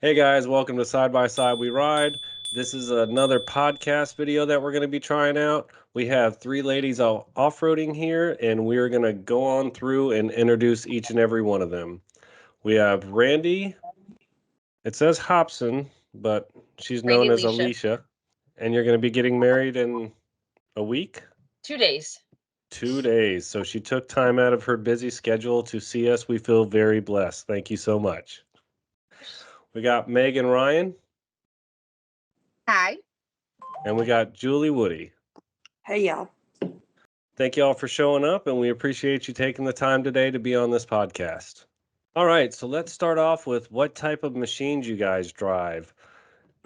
Hey guys, welcome to Side by Side We Ride. This is another podcast video that we're going to be trying out. We have three ladies off-roading here, and we're going to go on through and introduce each and every one of them. We have Randi. It says Hobson, but she's Randi known as Alicia. Alicia. And you're going to be getting married in a week? 2 days. 2 days. So she took time out of her busy schedule to see us. We feel very blessed. Thank you so much. We got Meg and Ryan. Hi. And we got Julie Woody. Hey, y'all. Thank you all for showing up, and we appreciate you taking the time today to be on this podcast. All right, so let's start off with what type of machines you guys drive.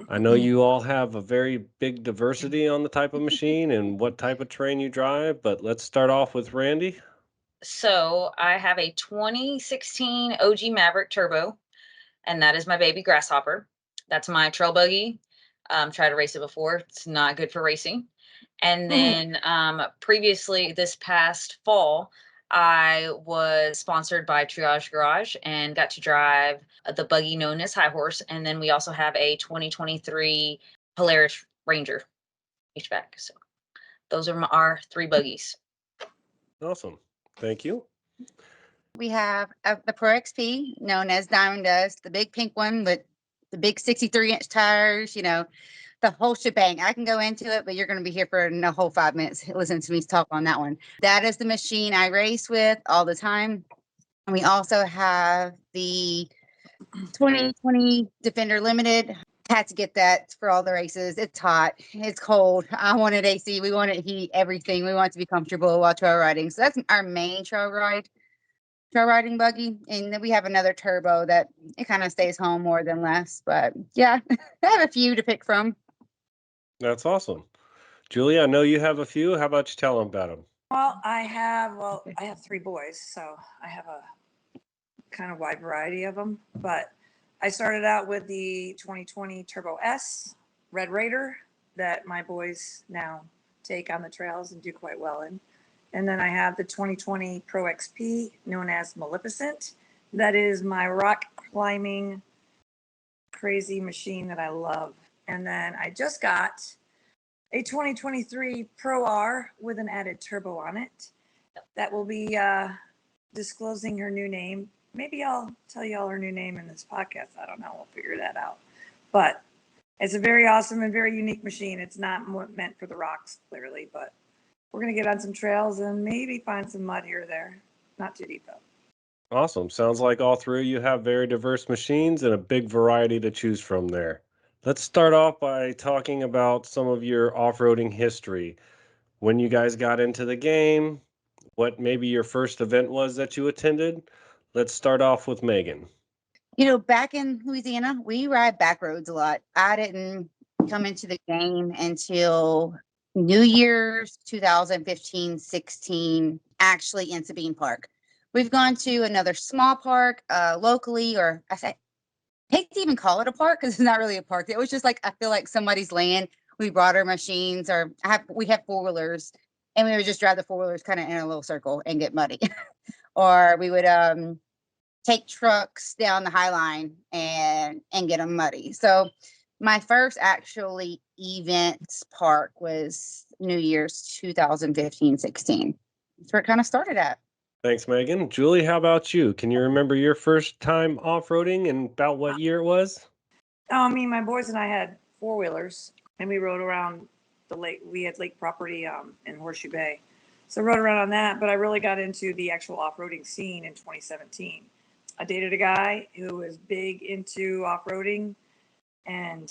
I know you all have a very big diversity on the type of machine and what type of terrain you drive, but let's start off with Randi. So I have a 2016 OG Maverick Turbo, and that is my baby Grasshopper. That's my trail buggy. Tried to race it before. It's not good for racing. And then previously, this past fall, I was sponsored by Triage Garage and got to drive the buggy known as High Horse. And then we also have a 2023 Polaris Ranger HVAC. So those are our three buggies. Awesome. Thank you. We have the Pro XP, known as Diamond Dust, the big pink one with the big 63-inch tires, the whole shebang. I can go into it, but you're going to be here for a whole 5 minutes listening to me talk on that one. That is the machine I race with all the time. And we also have the 2020 Defender Limited. Had to get that for all the races. It's hot. It's cold. I wanted AC. We wanted heat, everything. We want it to be comfortable while trail riding. So that's our main trail riding buggy. And then we have another turbo that it kind of stays home more than less. But yeah, I have a few to pick from. That's awesome. Julie, I know you have a few. How about you tell them about them? Well, I have three boys, so I have a kind of wide variety of them. But I started out with the 2020 Turbo S Red Raider that my boys now take on the trails and do quite well in. And then I have the 2020 Pro XP, known as Maleficent. That is my rock climbing crazy machine that I love. And then I just got a 2023 Pro R with an added turbo on it. That will be disclosing her new name. Maybe I'll tell you all her new name in this podcast. I don't know. We'll figure that out. But it's a very awesome and very unique machine. It's not meant for the rocks, clearly, but we're going to get on some trails and maybe find some mud here or there. Not too deep, though. Awesome. Sounds like all three of you have very diverse machines and a big variety to choose from there. Let's start off by talking about some of your off-roading history. When you guys got into the game, what maybe your first event was that you attended. Let's start off with Megan. Back in Louisiana, we ride back roads a lot. I didn't come into the game until New Year's 2015-16, actually in Sabine Park. We've gone to another small park locally, or I hate to even call it a park because it's not really a park. It was just like, I feel like somebody's land. We brought our machines, or we have four-wheelers, and we would just drive the four-wheelers kind of in a little circle and get muddy. Or we would take trucks down the High Line and get them muddy. So my first actually event park was New Year's 2015-16. That's where it kind of started at. Thanks, Megan. Julie, how about you? Can you remember your first time off-roading and about what year it was? My boys and I had four-wheelers, and we rode around the lake. We had lake property in Horseshoe Bay. So I rode around on that, but I really got into the actual off-roading scene in 2017. I dated a guy who was big into off-roading, and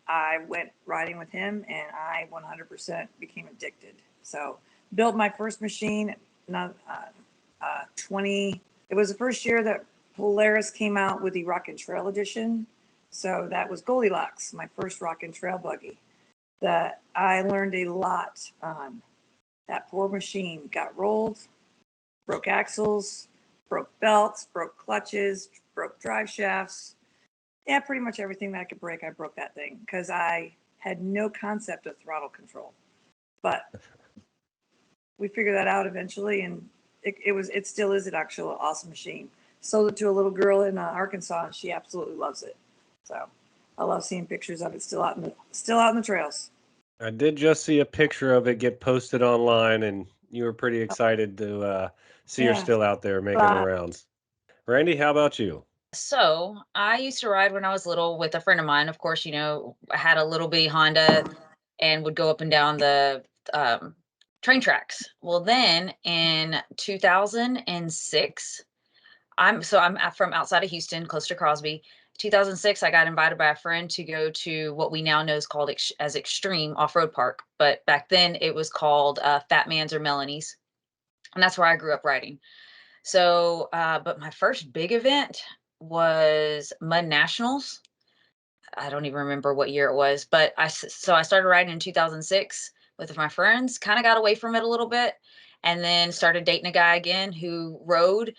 I went riding with him, and I 100% became addicted. So built my first machine, it was the first year that Polaris came out with the Rock and Trail edition. So that was Goldilocks, my first Rock and Trail buggy that I learned a lot on. That poor machine got rolled, broke axles, broke belts, broke clutches, broke drive shafts. Yeah, pretty much everything that I could break, I broke that thing because I had no concept of throttle control. But we figured that out eventually, and it still is an actual awesome machine. Sold it to a little girl in Arkansas, and she absolutely loves it. So I love seeing pictures of it still out in the trails. I did just see a picture of it get posted online, and you were pretty excited to see her Yeah. still out there making the rounds. Randy, how about you? So I used to ride when I was little with a friend of mine. Of course, I had a little bitty Honda and would go up and down the train tracks. Well, then in 2006, I'm from outside of Houston, close to Crosby. 2006, I got invited by a friend to go to what we now know is called as Extreme Off-Road Park, but back then it was called Fat Man's or Melanie's, and that's where I grew up riding. So, but my first big event was Mud Nationals. I don't even remember what year it was, but I started riding in 2006 with my friends, kind of got away from it a little bit, and then started dating a guy again who rode,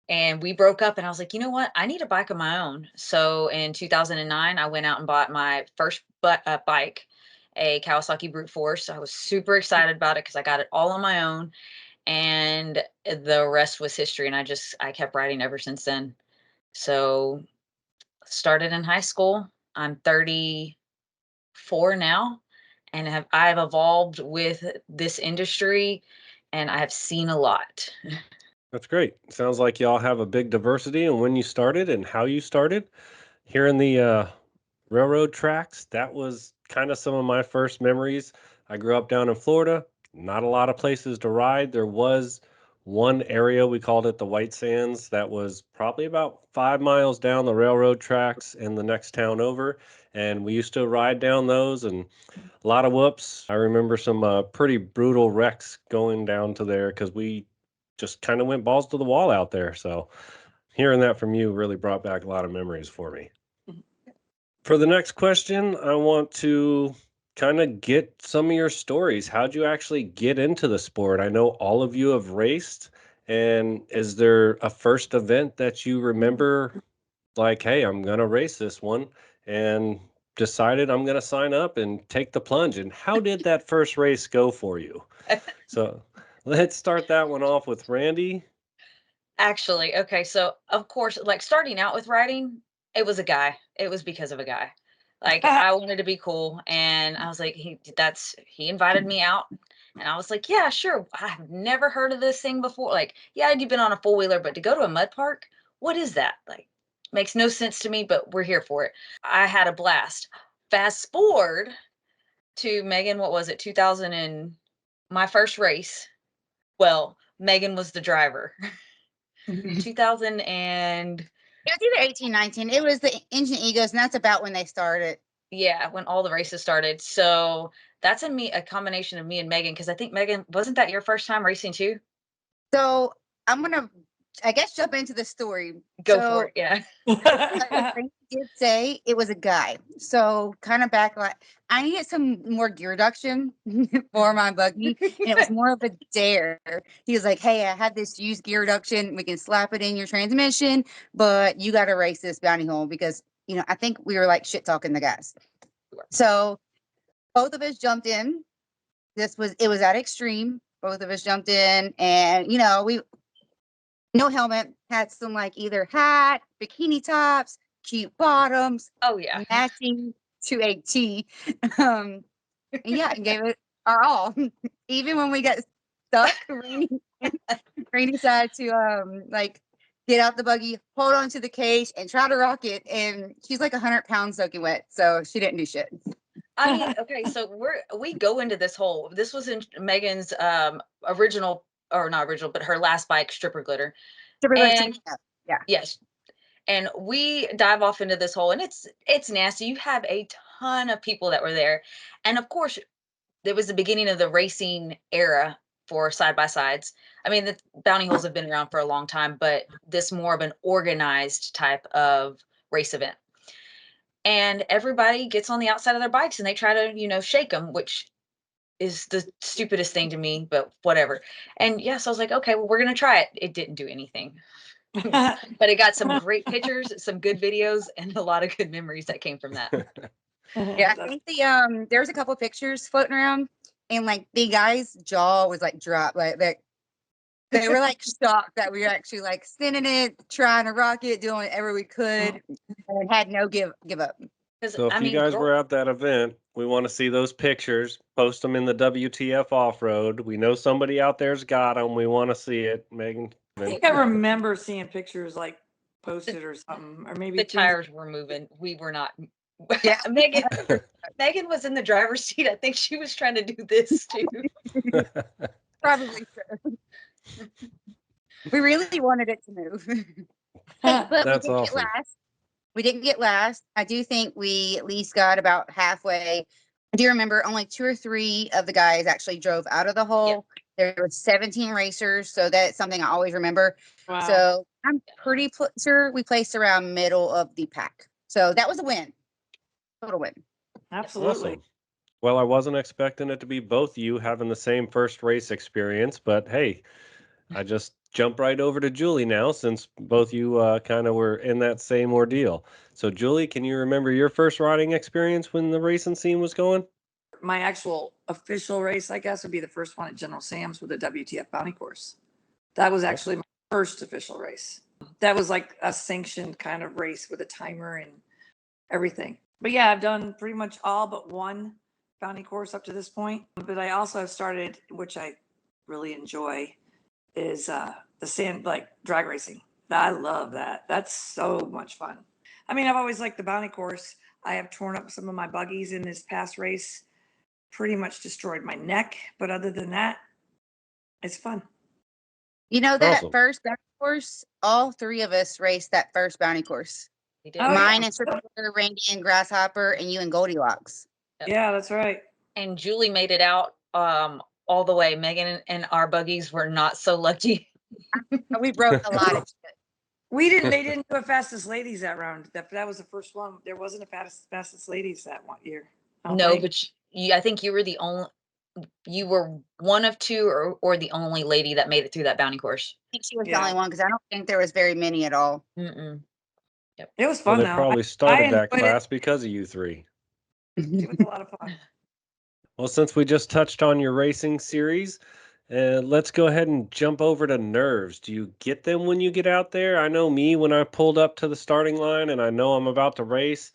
and we broke up, and I was like, you know what? I need a bike of my own. So in 2009, I went out and bought my first bike, a Kawasaki Brute Force. I was super excited about it because I got it all on my own, and the rest was history. And I kept riding ever since then. So started in high school. I'm 34 now, and I've evolved with this industry, and I have seen a lot. That's great. Sounds like y'all have a big diversity in when you started and how you started. Here in the railroad tracks, that was kind of some of my first memories. I grew up down in Florida, not a lot of places to ride. There was one area, we called it the White Sands, that was probably about 5 miles down the railroad tracks in the next town over. And we used to ride down those, and a lot of whoops. I remember some pretty brutal wrecks going down to there because we just kind of went balls to the wall out there. So hearing that from you really brought back a lot of memories for me. For the next question, I want to kind of get some of your stories. How'd you actually get into the sport? I know all of you have raced, and is there a first event that you remember, like, hey, I'm going to race this one, and decided I'm going to sign up and take the plunge? And how did that first race go for you? So let's start that one off with Randy. Actually, okay, so of course, like starting out with riding, it was a guy. It was because of a guy. Like I wanted to be cool, and I was like, he invited me out, and I was like, yeah, sure. I've never heard of this thing before. Like, yeah, I'd been on a four wheeler, but to go to a mud park, what is that? Like, makes no sense to me, but we're here for it. I had a blast. Fast forward to Megan, what was it, 2000 and my first race. Well, Megan was the driver. 2000 and It was either 18, 19. It was the Engine Egos, and that's about when they started. yeah, when all the races started. So that's a combination of me and Megan, because I think Megan, wasn't that your first time racing too? So I'm gonna, I guess, jump into the story. Go for it. Yeah. Frank did say it was a guy. So kind of back, like, I needed some more gear reduction for my buggy, and it was more of a dare. He was like, "Hey, I have this used gear reduction. We can slap it in your transmission, but you got to race this bounty hole because I think we were like shit talking the guys." So both of us jumped in. It was at Extreme. Both of us jumped in, and we no helmet, had some like either hat, bikini tops, cute bottoms, Oh yeah. matching to a T. And yeah, and gave it our all. Even when we got stuck, Rainy decided to like get out the buggy, hold on to the cage, and try to rock it. And she's like 100 pounds soaking wet, so she didn't do shit. I mean, okay, so we go into this whole. This was in Megan's original, or not original, but her last bike, Stripper Glitter. And yeah. Yes. And we dive off into this hole, and it's nasty. You have a ton of people that were there. And of course, it was the beginning of the racing era for side by sides. I mean, the bounty holes have been around for a long time, but this more of an organized type of race event. And everybody gets on the outside of their bikes and they try to, shake them, which is the stupidest thing to me, but whatever. And yes, I was like, okay, well, we're going to try it. It didn't do anything. But it got some great pictures, some good videos, and a lot of good memories that came from that. Yeah, I think there's a couple pictures floating around, and like the guy's jaw was like dropped, like that, They were like shocked that we were actually like spinning it, trying to rock it, doing whatever we could, and had no give up. Because So if I you mean, guys were at that event, we want to see those pictures. Post them in the WTF Offroad. We know somebody out there's got them. We want to see it, Megan. I think I remember seeing pictures like posted or something, or maybe the things- tires were moving. We were not. Yeah. Megan was in the driver's seat. I think she was trying to do this too. Probably so. We really wanted it to move. But we That's didn't awesome. get last. We didn't get last. I do think we at least got about halfway. I do remember only 2 or 3 of the guys actually drove out of the hole. There were 17 racers, so that's something I always remember. Wow. So I'm pretty sure we placed around middle of the pack. So that was a win. Total win. Absolutely. Awesome. Well, I wasn't expecting it to be both you having the same first race experience, but hey, I just jump right over to Julie now since both you kind of were in that same ordeal. So, Julie, can you remember your first riding experience when the racing scene was going? My actual official race, I guess, would be the first one at General Sam's with the WTF bounty course. That was actually my first official race. That was like a sanctioned kind of race with a timer and everything. But yeah, I've done pretty much all but one bounty course up to this point. But I also have started, which I really enjoy, is the sand, like drag racing. I love that. That's so much fun. I mean, I've always liked the bounty course. I have torn up some of my buggies in this past race, pretty much destroyed my neck. But other than that, it's fun. You know, that Awesome. first bounty course, all 3 of us raced that first bounty course. We did. Oh, yeah. Mine and Circular, Randy and Grasshopper, and you and Goldilocks. Yeah, that's right. And Julie made it out all the way. Megan and our buggies were not so lucky. We broke a lot of shit. We didn't. They didn't do a fastest ladies that round. That was the first one. There wasn't a fastest ladies that one year. I don't No, think. but I think you were the only. You were one of 2, or the only lady that made it through that bounty course. I think she was the Yeah. only one because I don't think there was very many at all. Mm-mm. It was Well, fun they though. probably started that enjoyed it. class because of you 3. It was a lot of fun. Well, since we just touched on your racing series, let's go ahead and jump over to nerves. Do you get them when you get out there? I know me, when I pulled up to the starting line and I know I'm about to race,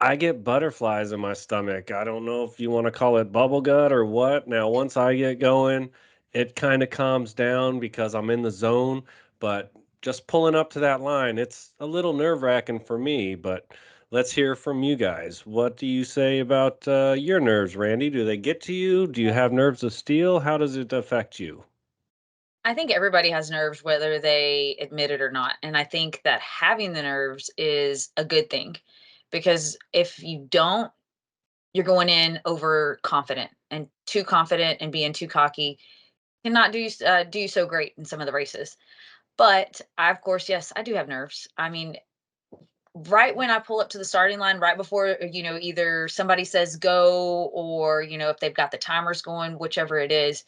I get butterflies in my stomach. I don't know if you want to call it bubble gut or what. Now, once I get going, it kind of calms down because I'm in the zone. But just pulling up to that line, it's a little nerve-wracking for me. But let's hear from you guys. What do you say about your nerves, Randy? Do they get to you? Do you have nerves of steel? How does it affect you? I think everybody has nerves, whether they admit it or not. And I think that having the nerves is a good thing, because if you don't, you're going in overconfident, and too confident and being too cocky cannot do you so great in some of the races. But I, of course, yes, I do have nerves. I mean, right when I pull up to the starting line, right before, either somebody says go, or, if they've got the timers going, whichever it is,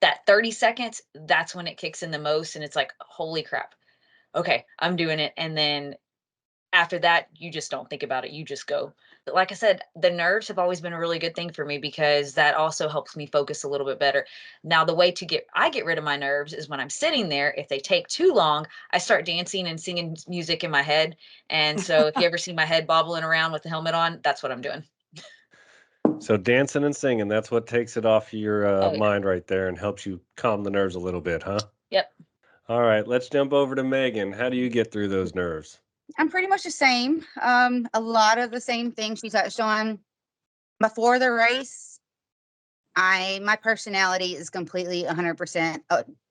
that 30 seconds, that's when it kicks in the most. And it's like, holy crap. Okay, I'm doing it. And then after that, you just don't think about it. You just go. But like I said, the nerves have always been a really good thing for me, because that also helps me focus a little bit better. Now, the way I get rid of my nerves is when I'm sitting there. If they take too long, I start dancing and singing music in my head. And so if you ever see my head bobbling around with the helmet on, that's what I'm doing. So dancing and singing, that's what takes it off your Oh, yeah. mind right there and helps you calm the nerves a little bit, huh? Yep. All right, let's jump over to Megan. How do you get through those nerves? I'm pretty much the same. A lot of the same things she touched on. Before the race, my personality is completely 100%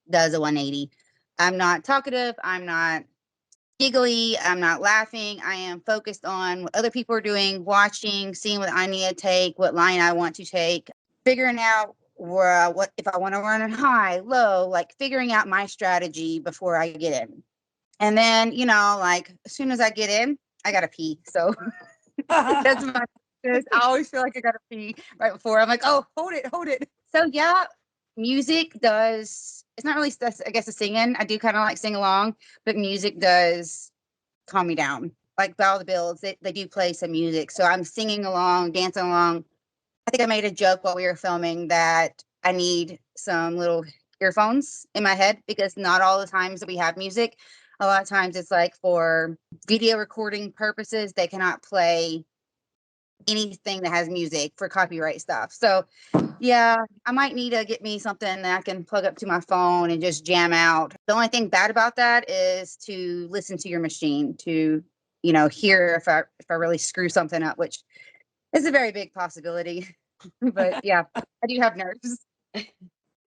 does a 180. I'm not talkative. I'm not giggly. I'm not laughing. I am focused on what other people are doing, watching, seeing what I need to take, what line I want to take, figuring out what if I want to run it high, low, like figuring out my strategy before I get in. And then, like as soon as I get in, I gotta pee. So that's my I always feel like I gotta pee right before. I'm like, oh, hold it. So yeah, music does. It's not really, I guess, the singing. I do kind of like sing along, but music does calm me down. Like Battle of the Bills, they do play some music, so I'm singing along, dancing along. I think I made a joke while we were filming that I need some little earphones in my head, because not all the times that we have music, a lot of times it's like for video recording purposes, they cannot play anything that has music for copyright stuff. So yeah, I might need to get me something that I can plug up to my phone and just jam out. The only thing bad about that is to listen to your machine, to, hear if I really screw something up, which is a very big possibility. But yeah, I do have nerves.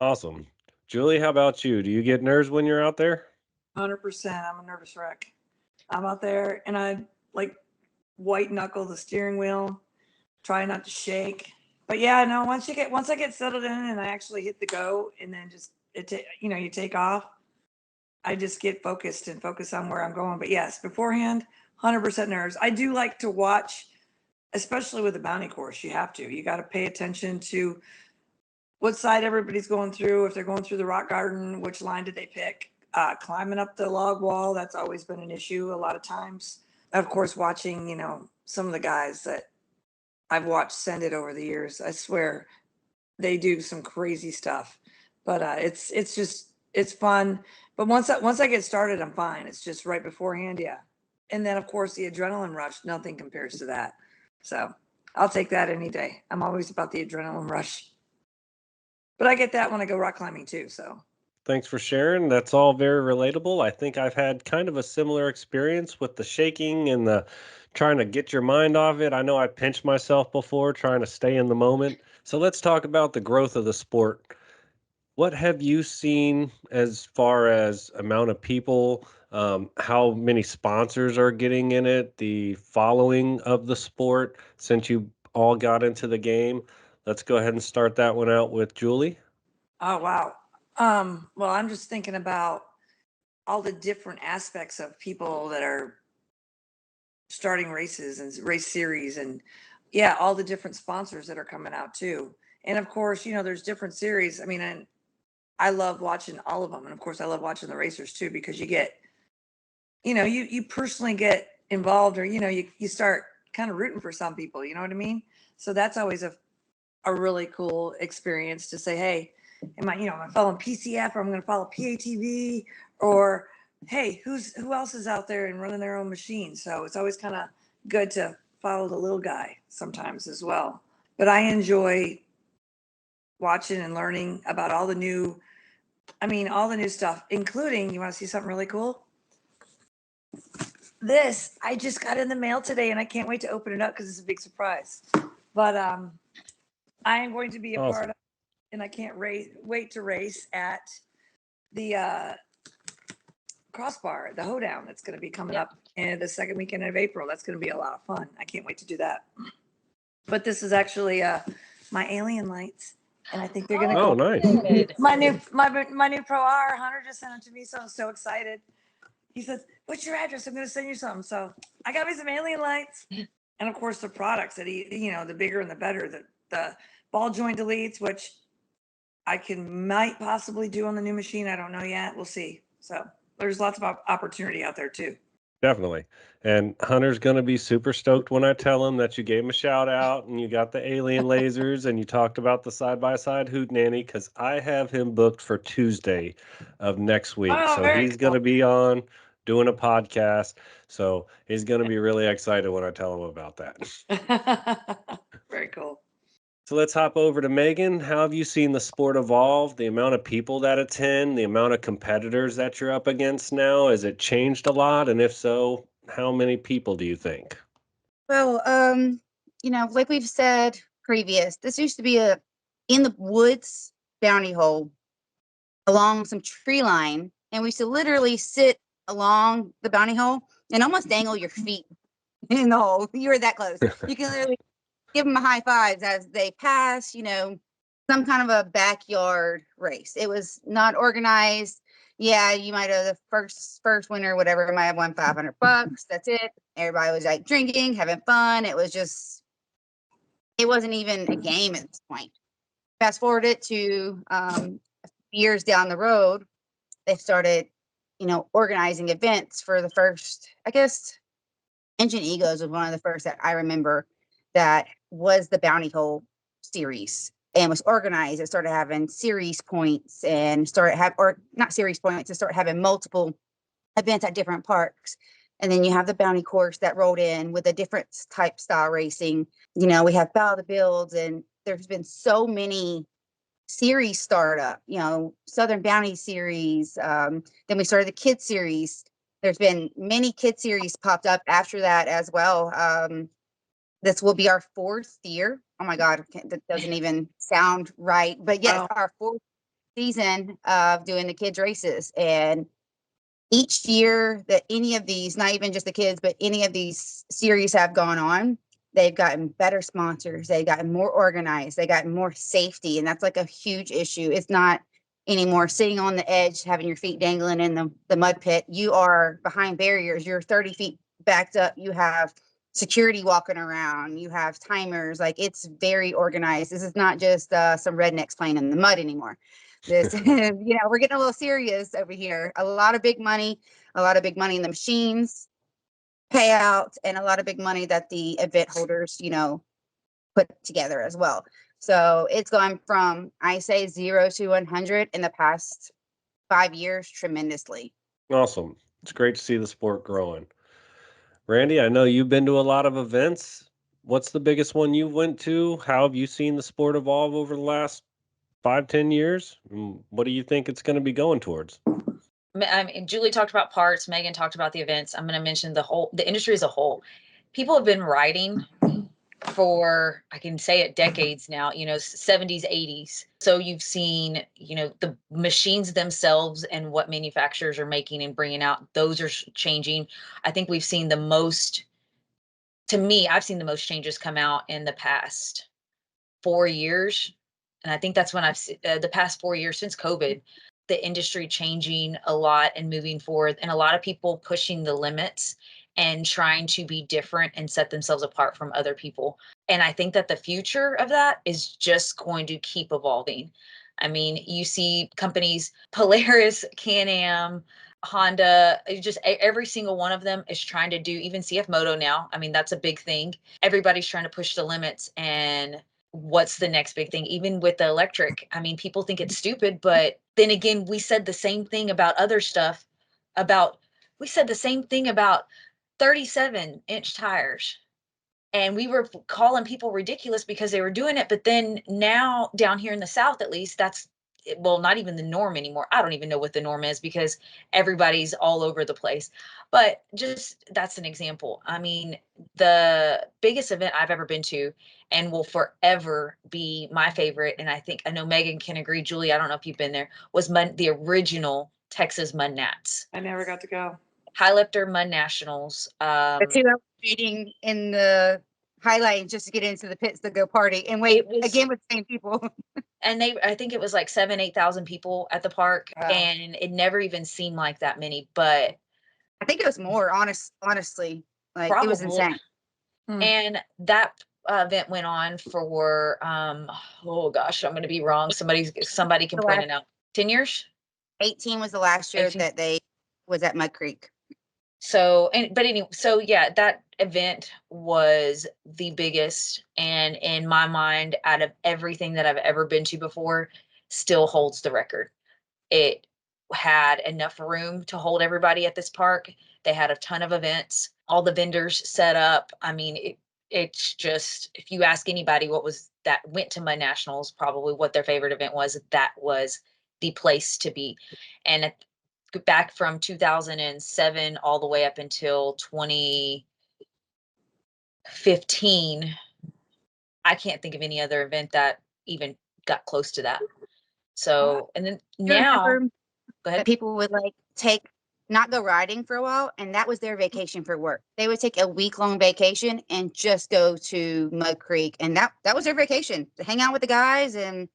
Awesome. Julie, how about you? Do you get nerves when you're out there? 100%. I'm a nervous wreck. I'm out there and I like white knuckle the steering wheel, try not to shake. But yeah, no, once I get settled in and I actually hit the go and then just you take off, I just get focused and focus on where I'm going. But yes, beforehand, 100% nerves. I do like to watch, especially with the bounty course. You have to. You got to pay attention to what side everybody's going through. If they're going through the rock garden, which line did they pick? Climbing up the log wall, that's always been an issue a lot of times. Of course, watching, some of the guys that I've watched send it over the years. I swear they do some crazy stuff, but it's fun. But once I get started, I'm fine. It's just right beforehand, yeah. And then of course the adrenaline rush, nothing compares to that. So I'll take that any day. I'm always about the adrenaline rush. But I get that when I go rock climbing too. So Thanks for sharing. That's all very relatable. I think I've had kind of a similar experience with the shaking and the trying to get your mind off it. I know I pinched myself before trying to stay in the moment. So let's talk about the growth of the sport. What have you seen as far as amount of people, how many sponsors are getting in it, the following of the sport since you all got into the game? Let's go ahead and start that one out with Julie. oh wow. Well, I'm just thinking about all the different aspects of people that are starting races and race series, and yeah, all the different sponsors that are coming out too. And of course, there's different series. I mean, and I love watching all of them. And of course, I love watching the racers too, because you get, you personally get involved, or, you start kind of rooting for some people, you know what I mean? So that's always a really cool experience to say, hey, am I following PCF, or I'm going to follow PATV, or hey, who else is out there and running their own machine? So it's always kind of good to follow the little guy sometimes as well. But I enjoy watching and learning about all the new stuff, including, you want to see something really cool? This, I just got in the mail today and I can't wait to open it up because it's a big surprise. But I am going to be a Awesome. part of, and I can't wait to race at the Crossbar, the Hoedown that's going to be coming up in the second weekend of April. That's going to be a lot of fun. I can't wait to do that. But this is actually my alien lights, and I think they're going to Oh, go. nice. My new Pro R, Hunter just sent it to me, so I'm so excited. He says, "What's your address? I'm going to send you something." So I got me some alien lights, and of course the products that the bigger and the better. The ball joint deletes, which I might possibly do on the new machine. I don't know yet. We'll see. So there's lots of opportunity out there too. Definitely. And Hunter's going to be super stoked when I tell him that you gave him a shout out and you got the alien lasers and you talked about the side-by-side hootenanny, because I have him booked for Tuesday of next week. Oh, So very he's going to be on doing a podcast. So he's going to be really excited when I tell him about that. Very cool. So let's hop over to Megan. How have you seen the sport evolve? The amount of people that attend, the amount of competitors that you're up against now, has it changed a lot? And if so, how many people do you think? Well, like we've said previous, this used to be a in the woods bounty hole along some tree line, and we used to literally sit along the bounty hole and almost dangle your feet in the hole. You were that close. You can literally give them a high fives as they pass, some kind of a backyard race. It was not organized. Yeah, you might have the first winner, whatever, might have won $500. That's it. Everybody was like drinking, having fun. It wasn't even a game at this point. Fast forward it to years down the road, they started, organizing events for the first, I guess, Engine Egos was one of the first that I remember that was the Bounty Hole series. and was organized. It started having series points and or not series points, it started having multiple events at different parks. And then you have the bounty course that rolled in with a different type style racing. You know, we have Battle of the Builds, and there's been so many series startup, you know, Southern Bounty series. Then we started the Kid series. There's been many Kid series popped up after that as well. This will be our 4th year. Oh my God, that doesn't even sound right. But yes, Wow. our 4th season of doing the kids races. And each year that any of these, not even just the kids, but any of these series have gone on, they've gotten better sponsors. They've gotten more organized. They gotten more safety. And that's like a huge issue. It's not anymore sitting on the edge, having your feet dangling in the mud pit. You are behind barriers. You're 30 feet backed up. You have security walking around. You have timers. Like, it's very organized. This is not just some rednecks playing in the mud anymore. This, you know, we're getting a little serious over here. A lot of big money in the machines, payouts, and a lot of big money that the event holders, you know, put together as well. So it's gone from, I say, 0 to 100 in the past 5 years tremendously. Awesome. It's great to see the sport growing. Randy, I know you've been to a lot of events. What's the biggest one you went to? How have you seen the sport evolve over the last 5-10 years? And what do you think it's going to be going towards? I mean, Julie talked about parts. Megan talked about the events. I'm going to mention the industry as a whole. People have been riding for, I can say it, decades now, you know, 70s, 80s. So you've seen, you know, the machines themselves and what manufacturers are making and bringing out, those are changing. I think we've seen the most, to me, I've seen the most changes come out in the past 4 years. And I think that's when the past 4 years since COVID, the industry changing a lot and moving forward, and a lot of people pushing the limits and trying to be different and set themselves apart from other people. And I think that the future of that is just going to keep evolving. I mean, you see companies, Polaris, Can-Am, Honda, just every single one of them is trying to do, even CF Moto now. I mean, that's a big thing. Everybody's trying to push the limits, and what's the next big thing? Even with the electric, I mean, people think it's stupid, but then again, we said the same thing about other stuff. We said the same thing about 37-inch tires. And we were calling people ridiculous because they were doing it. But then now down here in the South, at least, that's, well, not even the norm anymore. I don't even know what the norm is because everybody's all over the place. But just, that's an example. I mean, the biggest event I've ever been to and will forever be my favorite, and I know Megan can agree, Julie, I don't know if you've been there, was the original Texas Mud Nats. I never got to go. High Lifter Mud Nationals. The two I was waiting in the highlight just to get into the pits to go party and wait again with the same people. And I think it was like 7,000-8,000 people at the park. Wow. And it never even seemed like that many, but I think it was more, honestly. Like, probably. It was insane. And that event went on for oh gosh, I'm gonna be wrong. Somebody can point it out. 10 years? 18 was the last year 18. That they was at Mud Creek. So, yeah, that event was the biggest, and in my mind, out of everything that I've ever been to before, still holds the record. It had enough room to hold everybody at this park. They had a ton of events, all the vendors set up. I mean, it's just, if you ask anybody what was that went to Mud Nationals, probably what their favorite event was, that was the place to be. And back from 2007 all the way up until 2015, I can't think of any other event that even got close to that. So, and then now, go ahead. People would like not go riding for a while, and that was their vacation for work. They would take a week-long vacation and just go to Mud Creek, and that was their vacation, to hang out with the guys, and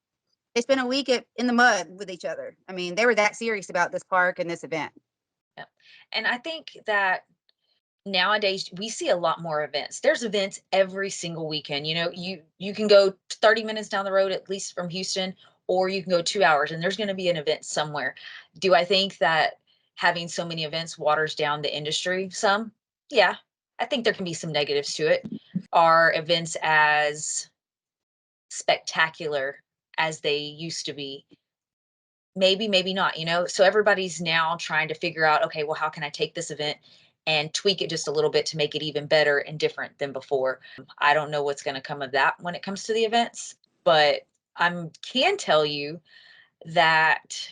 they spent a week in the mud with each other. I mean, they were that serious about this park and this event. Yeah. And I think that nowadays we see a lot more events. There's events every single weekend. You know, you can go 30 minutes down the road, at least from Houston, or you can go 2 hours and there's going to be an event somewhere. Do I think that having so many events waters down the industry some? Yeah, I think there can be some negatives to it. Are events as spectacular as they used to be. Maybe, maybe not, you know? So everybody's now trying to figure out, okay, well, how can I take this event and tweak it just a little bit to make it even better and different than before? I don't know what's going to come of that when it comes to the events, but I can tell you that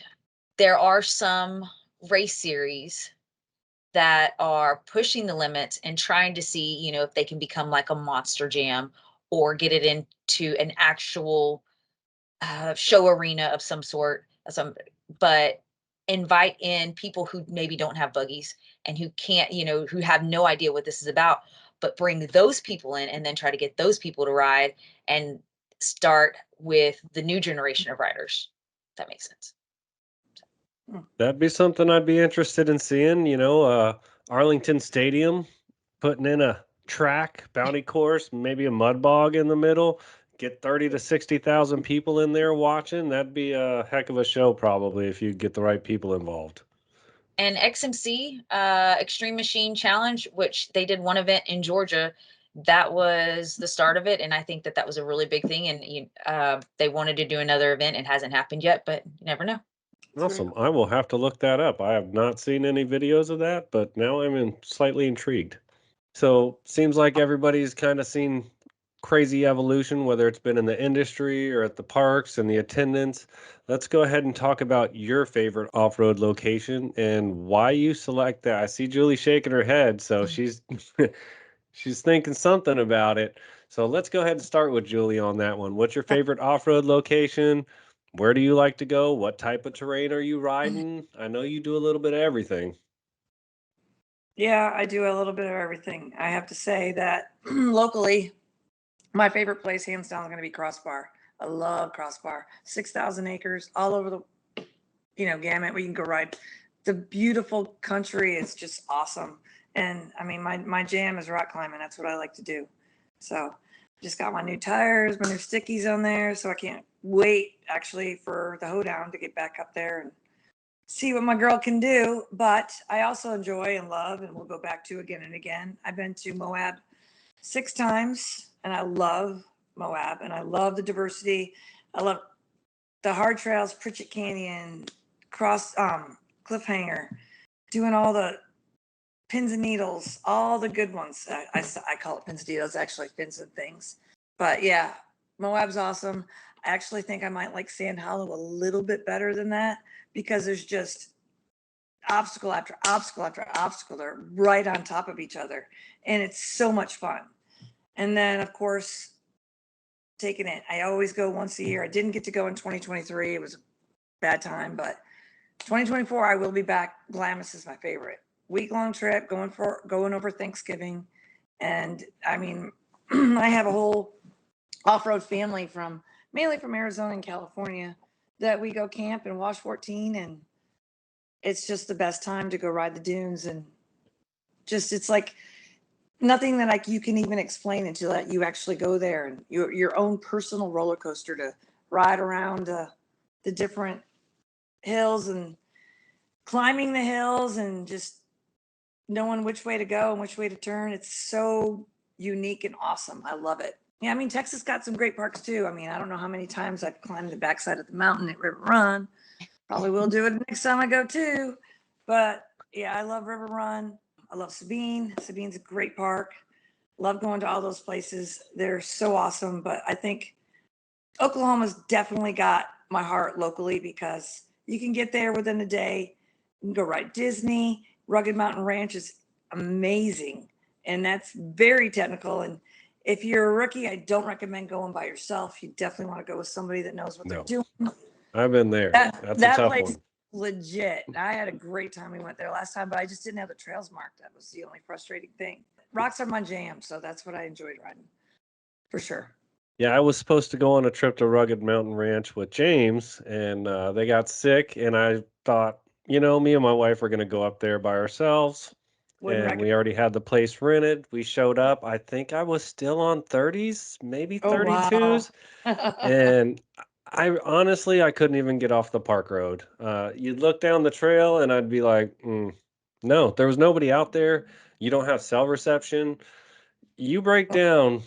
there are some race series that are pushing the limits and trying to see, you know, if they can become like a monster jam or get it into an actual show arena of some sort, but invite in people who maybe don't have buggies and who can't, you know, who have no idea what this is about, but bring those people in and then try to get those people to ride and start with the new generation of riders. If that makes sense. That'd be something I'd be interested in seeing, Arlington Stadium putting in a track bounty course, maybe a mud bog in the middle, get 30 to 60,000 people in there watching. That'd be a heck of a show probably if you get the right people involved. And XMC, Extreme Machine Challenge, which they did one event in Georgia, that was the start of it. And I think that that was a really big thing. And they wanted to do another event. It hasn't happened yet, but you never know. Awesome. I will have to look that up. I have not seen any videos of that, but now I'm slightly intrigued. So seems like everybody's kind of seen crazy evolution, whether it's been in the industry or at the parks and the attendance. Let's go ahead and talk about your favorite off-road location and why you select that. I see Julie shaking her head, so she's she's thinking something about it. So let's go ahead and start with Julie on that one. What's your favorite off-road location? Where do you like to go? What type of terrain are you riding? I know you do a little bit of everything. Yeah, I do a little bit of everything. I have to say that locally, my favorite place, hands down, is going to be Crossbar. I love Crossbar. 6,000 acres all over the, gamut. We can go ride. The beautiful country is just awesome. And I mean, my jam is rock climbing. That's what I like to do. So just got my new tires, my new stickies on there. So I can't wait actually for the hoedown to get back up there and see what my girl can do. But I also enjoy and love, and we'll go back to again and again. I've been to Moab 6 times, and I love Moab, and I love the diversity. I love the hard trails, Pritchett Canyon, Cliffhanger, doing all the pins and needles, all the good ones. I call it pins and needles, actually pins and things. But yeah, Moab's awesome. I actually think I might like Sand Hollow a little bit better than that because there's just obstacle after obstacle after obstacle. They're right on top of each other, and it's so much fun. And then, of course, taking it. I always go once a year. I didn't get to go in 2023. It was a bad time, but 2024, I will be back. Glamis is my favorite. Week-long trip, going over Thanksgiving. And I mean, I have a whole off-road family mainly from Arizona and California that we go camp and Wash 14, and it's just the best time to go ride the dunes. And just, it's like nothing that you can even explain until you actually go there, and your own personal roller coaster to ride around the different hills and climbing the hills and just knowing which way to go and which way to turn. It's so unique and awesome. I love it. Yeah, I mean, Texas got some great parks too. I mean, I don't know how many times I've climbed the backside of the mountain at River Run. Probably will do it next time I go too. But yeah, I love River Run. I love Sabine. Sabine's a great park. Love going to all those places. They're so awesome. But I think Oklahoma's definitely got my heart locally because you can get there within a day. You can go ride Disney. Rugged Mountain Ranch is amazing, and that's very technical. And if you're a rookie, I don't recommend going by yourself. You definitely want to go with somebody that knows what they're doing. I've been there. That's a tough place one. Legit. I had a great time. We went there last time, but I just didn't have the trails marked. That was the only frustrating thing. Rocks are my jam, so that's what I enjoyed riding for sure. Yeah, I was supposed to go on a trip to Rugged Mountain Ranch with James, and they got sick, and I thought, me and my wife are going to go up there by ourselves, and we already had the place rented. We showed up. I think I was still on 30s, maybe 32s, and I honestly, I couldn't even get off the park road. You'd look down the trail, and I'd be like, no, there was nobody out there. You don't have cell reception. You break down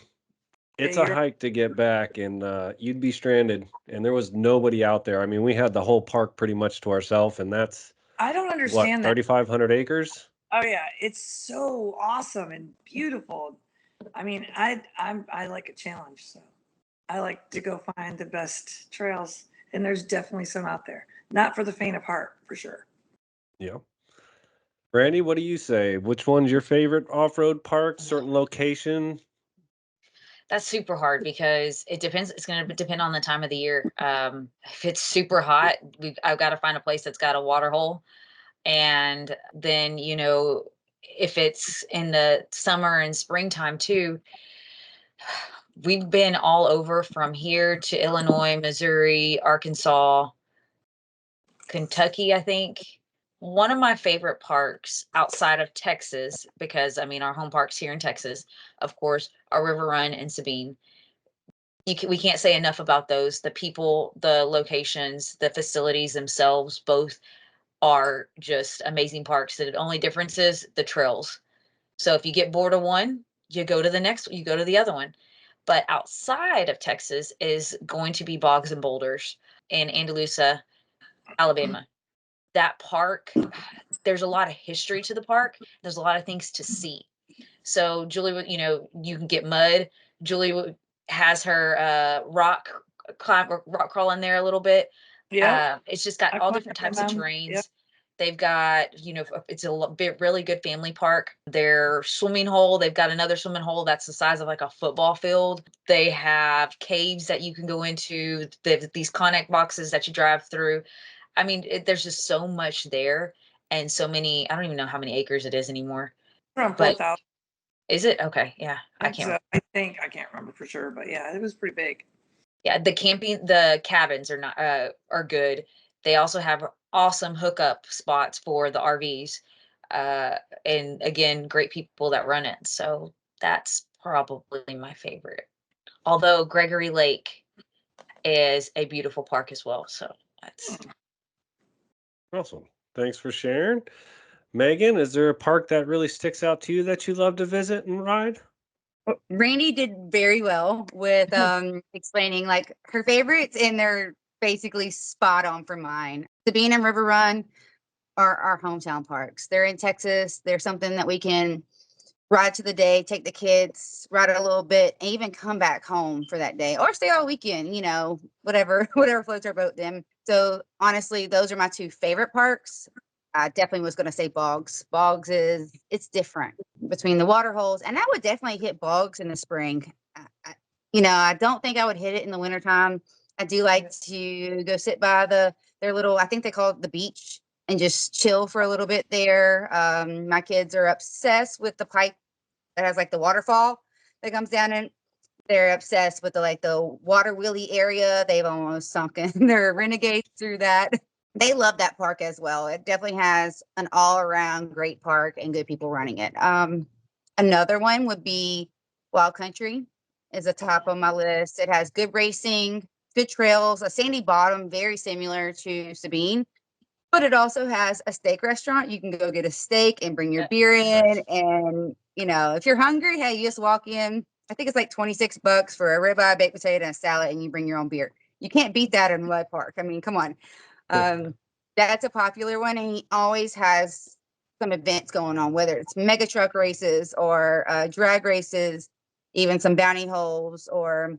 It's Yeah, a hike to get back, and you'd be stranded, and there was nobody out there. I mean, we had the whole park pretty much to ourselves, and that's I don't what, understand that. 3,500 acres? Oh yeah, it's so awesome and beautiful. I mean, I like a challenge, so I like to go find the best trails, and there's definitely some out there. Not for the faint of heart, for sure. Yeah. Randy, what do you say? Which one's your favorite off-road park? Certain location? That's super hard because it depends. It's going to depend on the time of the year. If it's super hot, I've got to find a place that's got a water hole. And then, if it's in the summer and springtime too, we've been all over from here to Illinois, Missouri, Arkansas, Kentucky, I think. One of my favorite parks outside of Texas, because I mean, our home parks here in Texas, of course, are River Run and Sabine. We can't say enough about those. The people, the locations, the facilities themselves, both are just amazing parks. The only difference is the trails. So if you get bored of one, you go to the next, you go to the other one. But outside of Texas is going to be Bogs and Boulders in Andalusia, Alabama. That park, there's a lot of history to the park. There's a lot of things to see. So Julie, you can get mud. Julie has her rock crawl in there a little bit. Yeah, It's just got I've all gone different there types of with them. terrains. Yep. They've got, it's a really good family park. Their swimming hole, they've got another swimming hole that's the size of like a football field. They have caves that you can go into. They have these Connect boxes that you drive through. I mean, there's just so much there and so many. I don't even know how many acres it is anymore. Around But 4,000. is it? Okay, yeah, I can't. I think I can't remember for sure, but yeah, it was pretty big. Yeah, the cabins are good. They also have awesome hookup spots for the RVs. And again, great people that run it. So that's probably my favorite. Although Gregory Lake is a beautiful park as well. So that's Awesome. Thanks for sharing. Megan, is there a park that really sticks out to you that you love to visit and ride? Randy did very well with explaining like her favorites, and they're basically spot on for mine. Sabine and River Run are our hometown parks. They're in Texas. They're something that we can ride to the day, take the kids, ride a little bit, and even come back home for that day or stay all weekend, whatever floats our boat then. So honestly, those are my two favorite parks. I definitely was going to say Bogs. Bogs it's different between the water holes, and I would definitely hit Bogs in the spring. I don't think I would hit it in the wintertime. I do like to go sit by their little, I think they call it the beach, and just chill for a little bit there. My kids are obsessed with the pipe that has like the waterfall that comes down, and they're obsessed with the water wheelie area. They've almost sunken their renegades through that. They love that park as well. It definitely has an all around great park and good people running it. Another one would be Wild Country is the top of my list. It has good racing, good trails, a sandy bottom, very similar to Sabine. But it also has a steak restaurant. You can go get a steak and bring your beer in. And, if you're hungry, hey, you just walk in. I think it's like $26 for a ribeye, baked potato, and a salad, and you bring your own beer. You can't beat that in Mud Park. I mean, come on. That's a popular one. And he always has some events going on, whether it's mega truck races or drag races, even some bounty holes or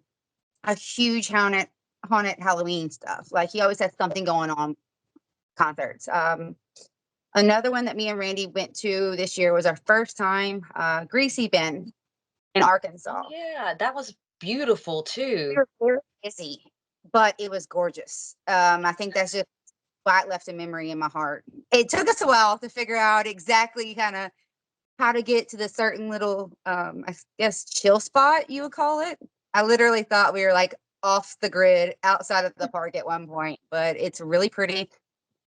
a huge haunted Halloween stuff. Like he always has something going on. Concerts. Another one that me and Randy went to this year was our first time, Greasy Bend in Arkansas. yeah, that was beautiful We too. were very busy, but it was gorgeous. I think that's just why it left a memory in my heart. It took us a while to figure out exactly kind of how to get to the certain little, I guess, chill spot, you would call it. I literally thought we were like off the grid outside of the park at one point, but it's really pretty.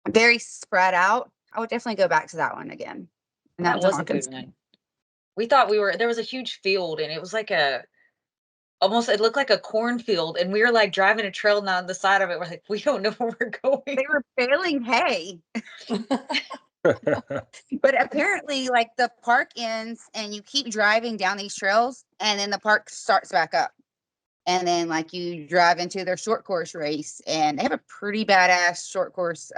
Very spread out. I would definitely go back to that one again. And That was in was a good Arkansas. one. We thought there was a huge field and it was like it looked like a cornfield, and we were like driving a trail down the side of it. We're like, we don't know where we're going. They were baling hay. But apparently, like the park ends and you keep driving down these trails and then the park starts back up. And then like you drive into their short course race, and they have a pretty badass short course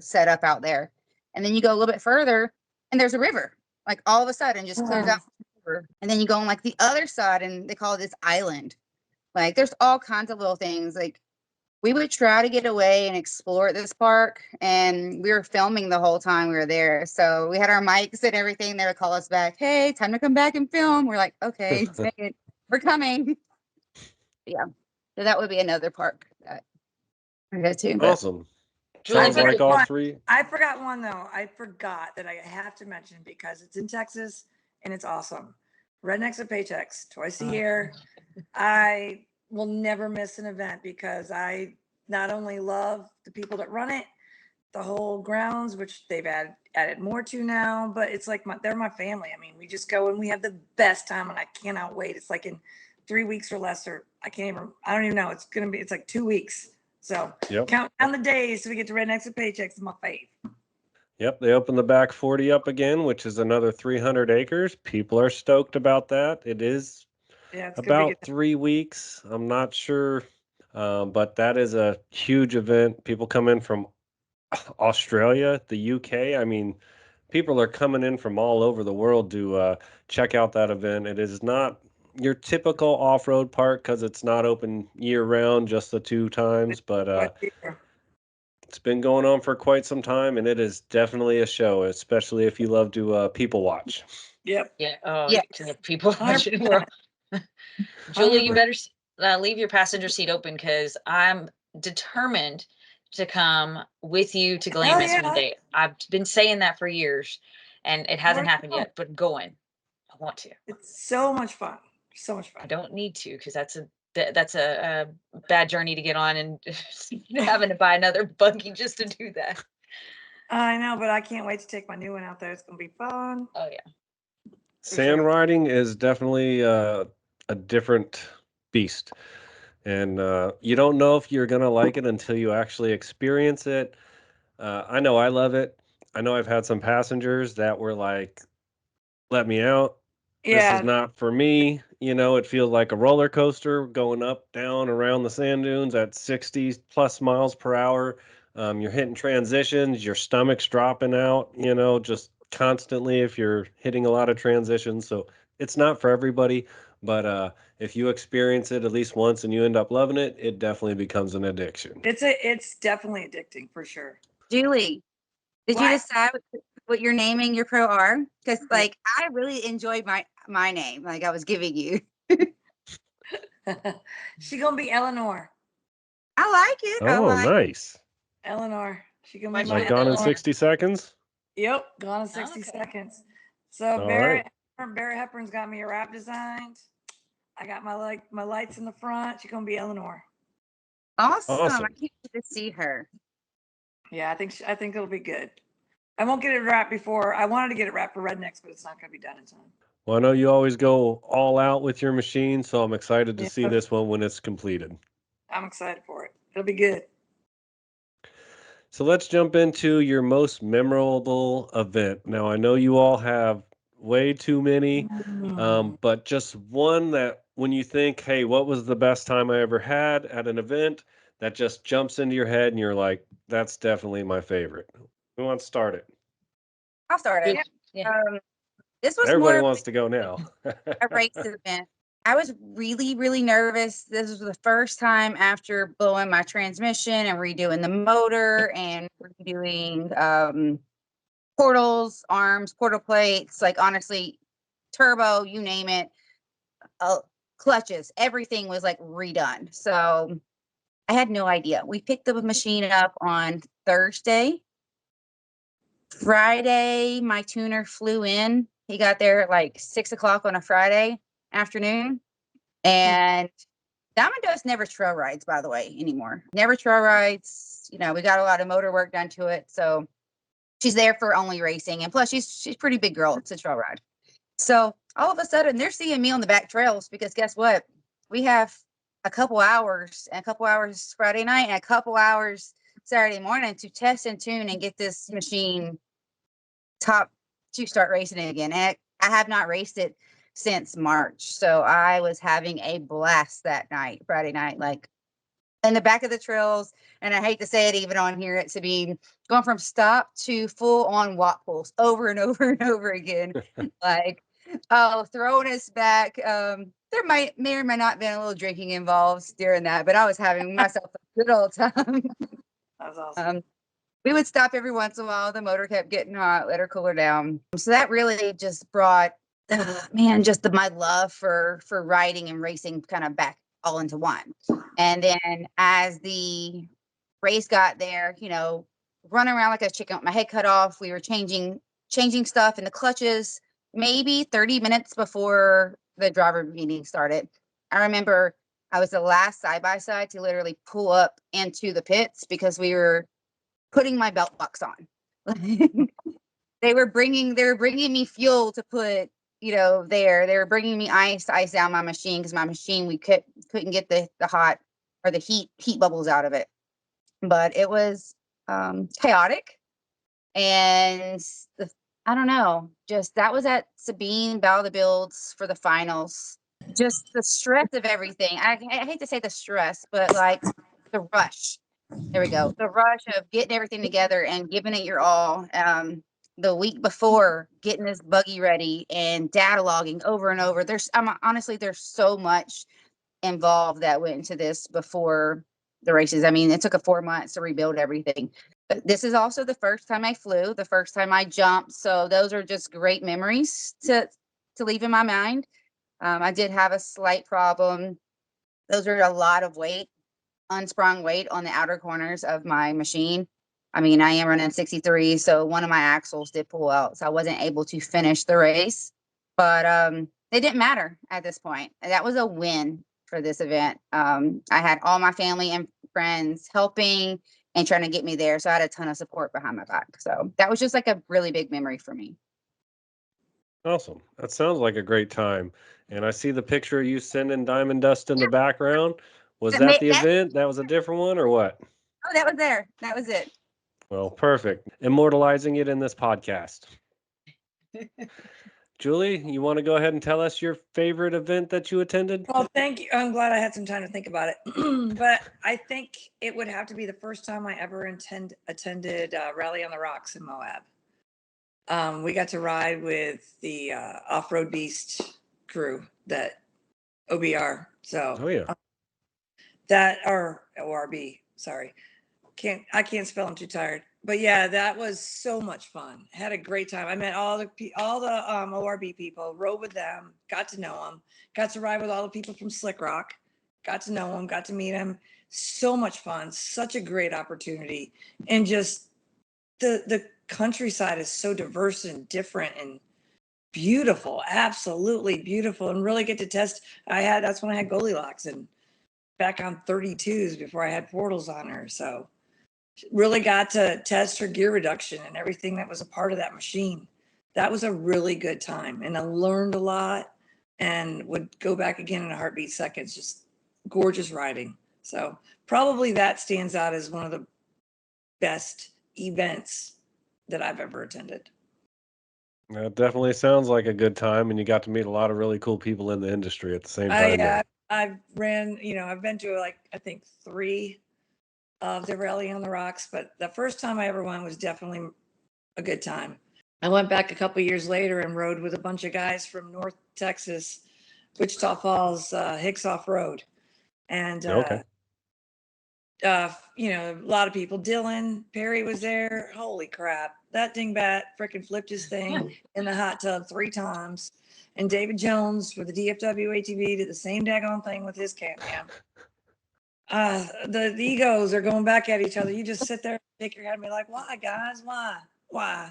set up out there. And then you go a little bit further and there's a river, like all of a sudden just clears out the river. And then you go on like the other side and they call it this island. Like there's all kinds of little things. Like we would try to get away and explore at this park, and we were filming the whole time we were there. So we had our mics and everything. They would call us back, hey, time to come back and film. We're like, okay, dang it, we're coming. Yeah. So that would be another park that I go to. But Awesome. Julie, Sounds like all three. I forgot one though. I forgot that I have to mention because it's in Texas and it's awesome. Rednecks and Paychecks, twice a year. I will never miss an event because I not only love the people that run it, the whole grounds, which they've added more to now, but it's like they're my family. I mean, we just go and we have the best time, and I cannot wait. It's like in 3 weeks or less, or I don't even know. It's like 2 weeks. So Yep. count down the days so we get to Rednecks and Paychecks is my fave. Yep, they opened the back 40 up again, which is another 300 acres. People are stoked about that. It is Yeah, it's about 3 weeks. I'm not sure, but that is a huge event. People come in from Australia, the UK. I mean, people are coming in from all over the world to check out that event. It is not your typical off-road park because it's not open year-round, just the 2 times, but it's been going on for quite some time, and it is definitely a show, especially if you love to people watch. Yep. Yeah. Oh, Yes. people watching. Julie, you better leave your passenger seat open because I'm determined to come with you to Glamis one day. I've been saying that for years, and it hasn't happened yet. But going, I want to. It's so much fun. So much fun. I don't need to because that's a bad journey to get on, and having to buy another buggy just to do that. I know, but I can't wait to take my new one out there. It's gonna be fun. Oh yeah. Sand riding is definitely a different beast. And you don't know if you're going to like it until you actually experience it. I know I love it. I know I've had some passengers that were like, let me out. This is not for me. You know, it feels like a roller coaster going up, down, around the sand dunes at 60 plus miles per hour. You're hitting transitions, your stomach's dropping out, you know, just constantly if you're hitting a lot of transitions. So it's not for everybody, but if you experience it at least once and you end up loving it, it definitely becomes an addiction. It's definitely addicting for sure. Julie, did you decide what you're naming your pro R? Because like I really enjoyed my name, like I was giving you. She gonna be Eleanor. I like it. Oh, nice. Eleanor. She gonna be Like Gone in 60 Seconds? Yep, Gone in 60 Seconds. So Barrett Hepburn's got me a wrap designed. I got my lights in the front. She's gonna be Eleanor. Awesome. I can't wait to see her. Yeah, I think it'll be good. I won't get it wrapped before. I wanted to get it wrapped for Rednecks, but it's not gonna be done in time. Well, I know you always go all out with your machine, so I'm excited to see this one when it's completed. I'm excited for it. It'll be good. So let's jump into your most memorable event. Now, I know you all have way too many, but just one that when you think, hey, what was the best time I ever had at an event, that just jumps into your head and you're like, that's definitely my favorite. Who wants to start it? I'll start it. Yeah. This was Everybody more wants to go now. a race event. I was really, really nervous. This was the first time after blowing my transmission and redoing the motor and redoing portals, arms, portal plates, like honestly, turbo, you name it, clutches, everything was like redone. So I had no idea. We picked the machine up on Thursday. Friday, my tuner flew in. He got there at like 6 o'clock on a Friday afternoon. And Diamond Dust never trail rides, by the way, anymore. Never trail rides. You know, we got a lot of motor work done to it. So she's there for only racing. And plus, she's a pretty big girl. It's a trail ride. So all of a sudden, they're seeing me on the back trails because guess what? We have a couple hours Friday night and a couple hours Saturday morning to test and tune and get this machine top to start racing it again. And I have not raced it since March. So I was having a blast that night, Friday night, like in the back of the trails. And I hate to say it even on here at Sabine, going from stop to full on walk pulls over and over and over again. Like, oh, throwing us back. There may or may not been a little drinking involved during that, but I was having myself a good old time. That was awesome. We would stop every once in a while. The motor kept getting hot, let her cool her down. So that really just brought, man, just my love for riding and racing kind of back all into one. And then as the race got there, you know, running around like a chicken with my head cut off, we were changing stuff in the clutches maybe 30 minutes before the driver meeting started. I remember I was the last side-by-side to literally pull up into the pits because we were putting my belt bucks on. They were bringing me fuel to put, you know, there. They were bringing me ice to ice down my machine because my machine, we couldn't get the hot or the heat bubbles out of it. But it was chaotic. And I don't know, just that was at Sabine Battle of the Builds for the finals. Just the stress of everything. I hate to say the stress, but like the rush. There we go. The rush of getting everything together and giving it your all. The week before, getting this buggy ready and data logging over and over. Honestly, there's so much involved that went into this before the races. I mean, it took 4 months to rebuild everything. But this is also the first time I flew, the first time I jumped. So those are just great memories to leave in my mind. I did have a slight problem. Those are a lot of weight, unsprung weight on the outer corners of my machine. I mean, I am running 63, so one of my axles did pull out, so I wasn't able to finish the race. But it didn't matter at this point. That was a win for this event. I had all my family and friends helping and trying to get me there, so I had a ton of support behind my back. So that was just like a really big memory for me. Awesome. That sounds like a great time. And I see the picture of you sending diamond dust in the background. Was that the event? That was a different one or what? Oh, that was there. That was it. Well, perfect. Immortalizing it in this podcast. Julie, you want to go ahead and tell us your favorite event that you attended? Well, thank you. I'm glad I had some time to think about it. But I think it would have to be the first time I ever attended Rally on the Rocks in Moab. We got to ride with the Off-Road Beast crew, that OBR. So, Oh yeah, that or ORB. Sorry, I can't spell. I'm too tired. But yeah, that was so much fun. Had a great time. I met all the ORB people. Rode with them. Got to know them. Got to ride with all the people from Slick Rock. Got to know them. Got to meet them. So much fun. Such a great opportunity. And just the countryside is so diverse and different and beautiful, absolutely beautiful, and really get to test. That's when I had Goldilocks and back on 32s before I had portals on her. So really got to test her gear reduction and everything that was a part of that machine. That was a really good time, and I learned a lot and would go back again in a heartbeat seconds. Just gorgeous riding. So probably that stands out as one of the best events that I've ever attended. that definitely sounds like a good time, and you got to meet a lot of really cool people in the industry at the same time. I've been to like, I think 3 of the Rally on the Rocks, but the first time I ever went was definitely a good time. I went back a couple years later and rode with a bunch of guys from North Texas, Wichita Falls, Hicks Off-Road. And, Okay. a lot of people. Dylan Perry was there. Holy crap. That dingbat freaking flipped his thing in the hot tub 3 times. And David Jones for the DFW ATV did the same daggone thing with his Can-Am. The egos are going back at each other. You just sit there, shake your head and be like, why, guys? Why?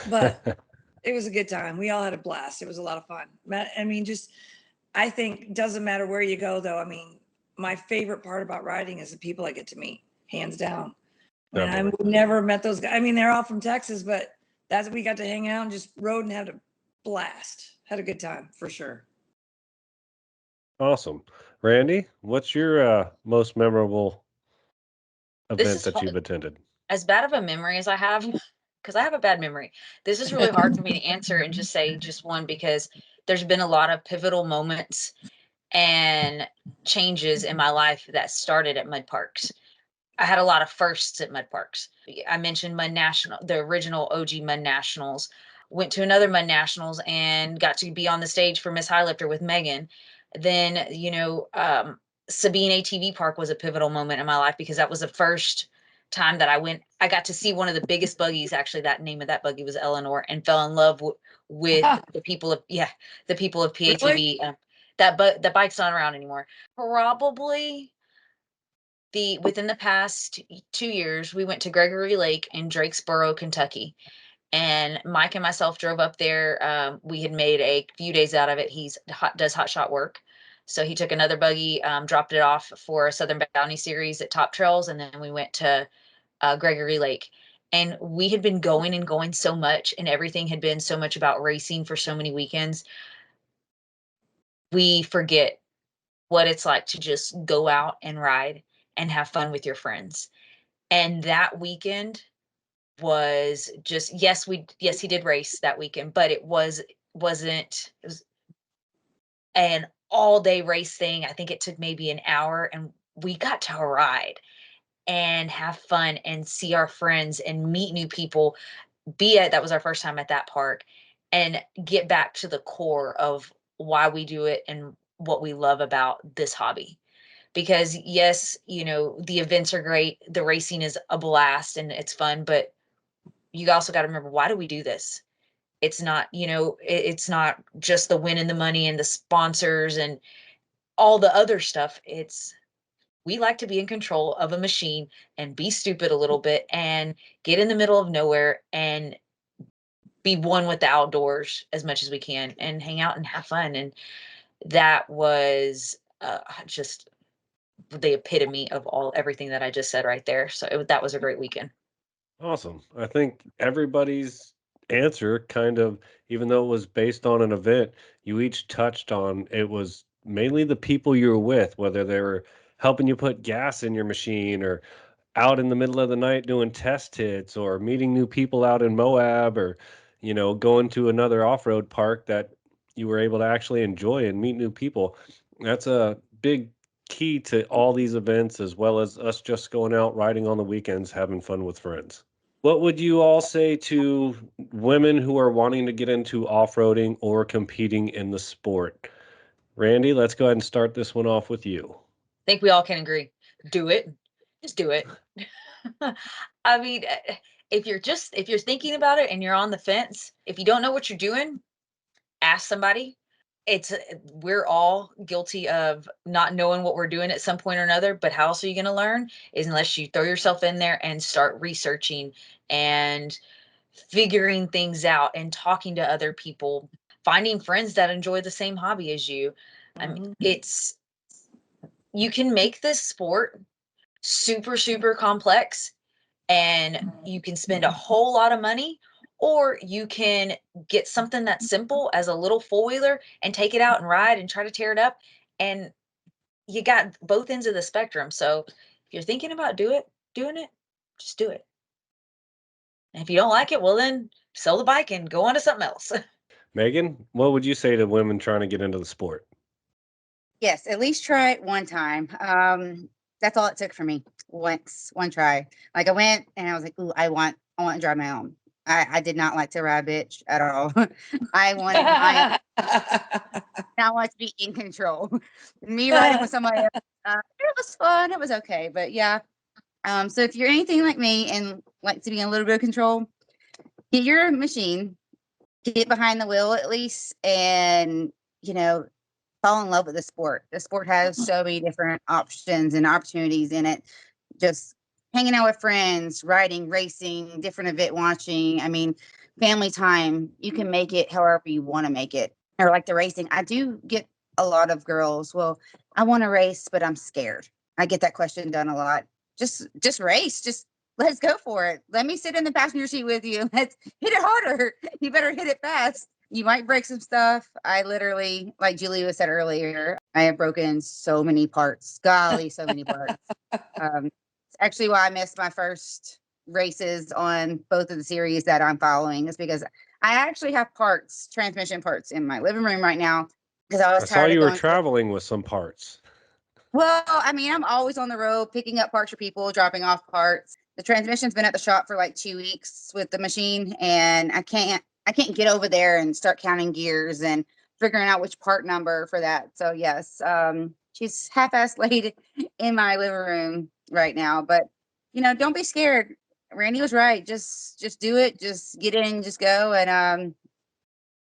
But it was a good time. We all had a blast. It was a lot of fun. I mean, I think doesn't matter where you go, though. I mean, my favorite part about riding is the people I get to meet, hands down. I mean, I never met those guys. I mean, they're all from Texas, but we got to hang out and just rode and had a blast. Had a good time for sure. Awesome. Randy, what's your most memorable event that you've attended? As bad of a memory as I have, because I have a bad memory, this is really hard for me to answer and just say just one, because there's been a lot of pivotal moments and changes in my life that started at mud parks. I had a lot of firsts at mud parks. I mentioned Mud National, the original OG Mud Nationals. Went to another Mud Nationals and got to be on the stage for Miss Highlifter with Megan. Then, Sabine ATV Park was a pivotal moment in my life because that was the first time that I got to see one of the biggest buggies. Actually, that name of that buggy was Eleanor, and fell in love with the people of PATV. Really? The bike's not around anymore. Probably within the past 2 years, we went to Gregory Lake in Drakesboro, Kentucky. And Mike and myself drove up there. We had made a few days out of it. Does hot shot work. So he took another buggy, dropped it off for a Southern Bounty series at Top Trails. And then we went to Gregory Lake. And we had been going and going so much, and everything had been so much about racing for so many weekends. We forget what it's like to just go out and ride and have fun with your friends. And that weekend was just, yes, he did race that weekend, but it was an all day race thing. I think it took maybe an hour, and we got to ride and have fun and see our friends and meet new people. That was our first time at that park, and get back to the core of why we do it and what we love about this hobby. Because yes, the events are great, the racing is a blast and it's fun, but you also got to remember, why do we do this? It's not, it's not just the win and the money and the sponsors and all the other stuff. We like to be in control of a machine and be stupid a little bit and get in the middle of nowhere and be one with the outdoors as much as we can and hang out and have fun. And that was just the epitome of everything that I just said right there. So that was a great weekend. Awesome. I think everybody's answer kind of, even though it was based on an event, you each touched on it was mainly the people you were with, whether they were helping you put gas in your machine or out in the middle of the night doing test hits or meeting new people out in Moab or, going to another off-road park that you were able to actually enjoy and meet new people. That's a big key to all these events, as well as us just going out riding on the weekends, having fun with friends. What would you all say to women who are wanting to get into off-roading or competing in the sport? Randy, let's go ahead and start this one off with you. I think we all can agree. Do it. Just do it. I mean, if you're thinking about it and you're on the fence, if you don't know what you're doing, ask somebody. We're all guilty of not knowing what we're doing at some point or another, but how else are you going to learn is unless you throw yourself in there and start researching and figuring things out and talking to other people, finding friends that enjoy the same hobby as you. I mean, you can make this sport super, super complex, and you can spend a whole lot of money, or you can get something that's simple as a little four-wheeler and take it out and ride and try to tear it up. And you got both ends of the spectrum. So if you're thinking about doing it, just do it. And if you don't like it, well, then sell the bike and go on to something else. Megan, what would you say to women trying to get into the sport? Yes, at least try it one time. That's all it took for me. One try. Like I went and I was like, "Ooh, I want to drive my own." I did not like to ride bitch at all. I wanted my I wanted to be in control. Me riding with somebody else, it was fun. It was okay, but yeah. So if you're anything like me and like to be in a little bit of control, get your machine, get behind the wheel at least, and you know fall in love with the sport. The sport has so many different options and opportunities in it. Just hanging out with friends, riding, racing, different event watching. I mean, family time. You can make it however you want to make it. Or like the racing. I do get a lot of girls, well, I want to race, but I'm scared. I get that question done a lot. Just race. Just let's go for it. Let me sit in the passenger seat with you. Let's hit it harder. You better hit it fast. You might break some stuff. I literally, like Julia said earlier, I have broken so many parts. Golly, so many parts. It's actually why I missed my first races on both of the series that I'm following is because I actually have transmission parts in my living room right now because I was I saw tired of you were going. traveling with some parts. Well, I mean, I'm always on the road picking up parts for people, dropping off parts. The transmission's been at the shop for like 2 weeks with the machine, and I can't get over there and start counting gears and figuring out which part number for that. So yes, she's half-assed laid in my living room right now. But don't be scared. Randy was right. Just do it. Just get in. Just go. And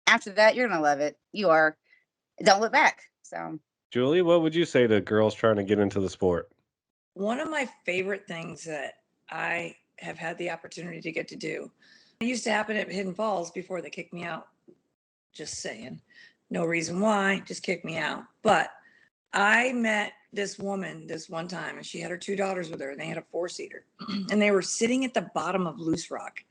after that, you're gonna love it. You are. Don't look back. So. Julie, what would you say to girls trying to get into the sport? One of my favorite things that I have had the opportunity to get to do, it used to happen at Hidden Falls before they kicked me out. Just saying. No reason why, just kick me out. But I met this woman this one time, and she had her 2 daughters with her, and they had a 4-seater. And they were sitting at the bottom of Loose Rock.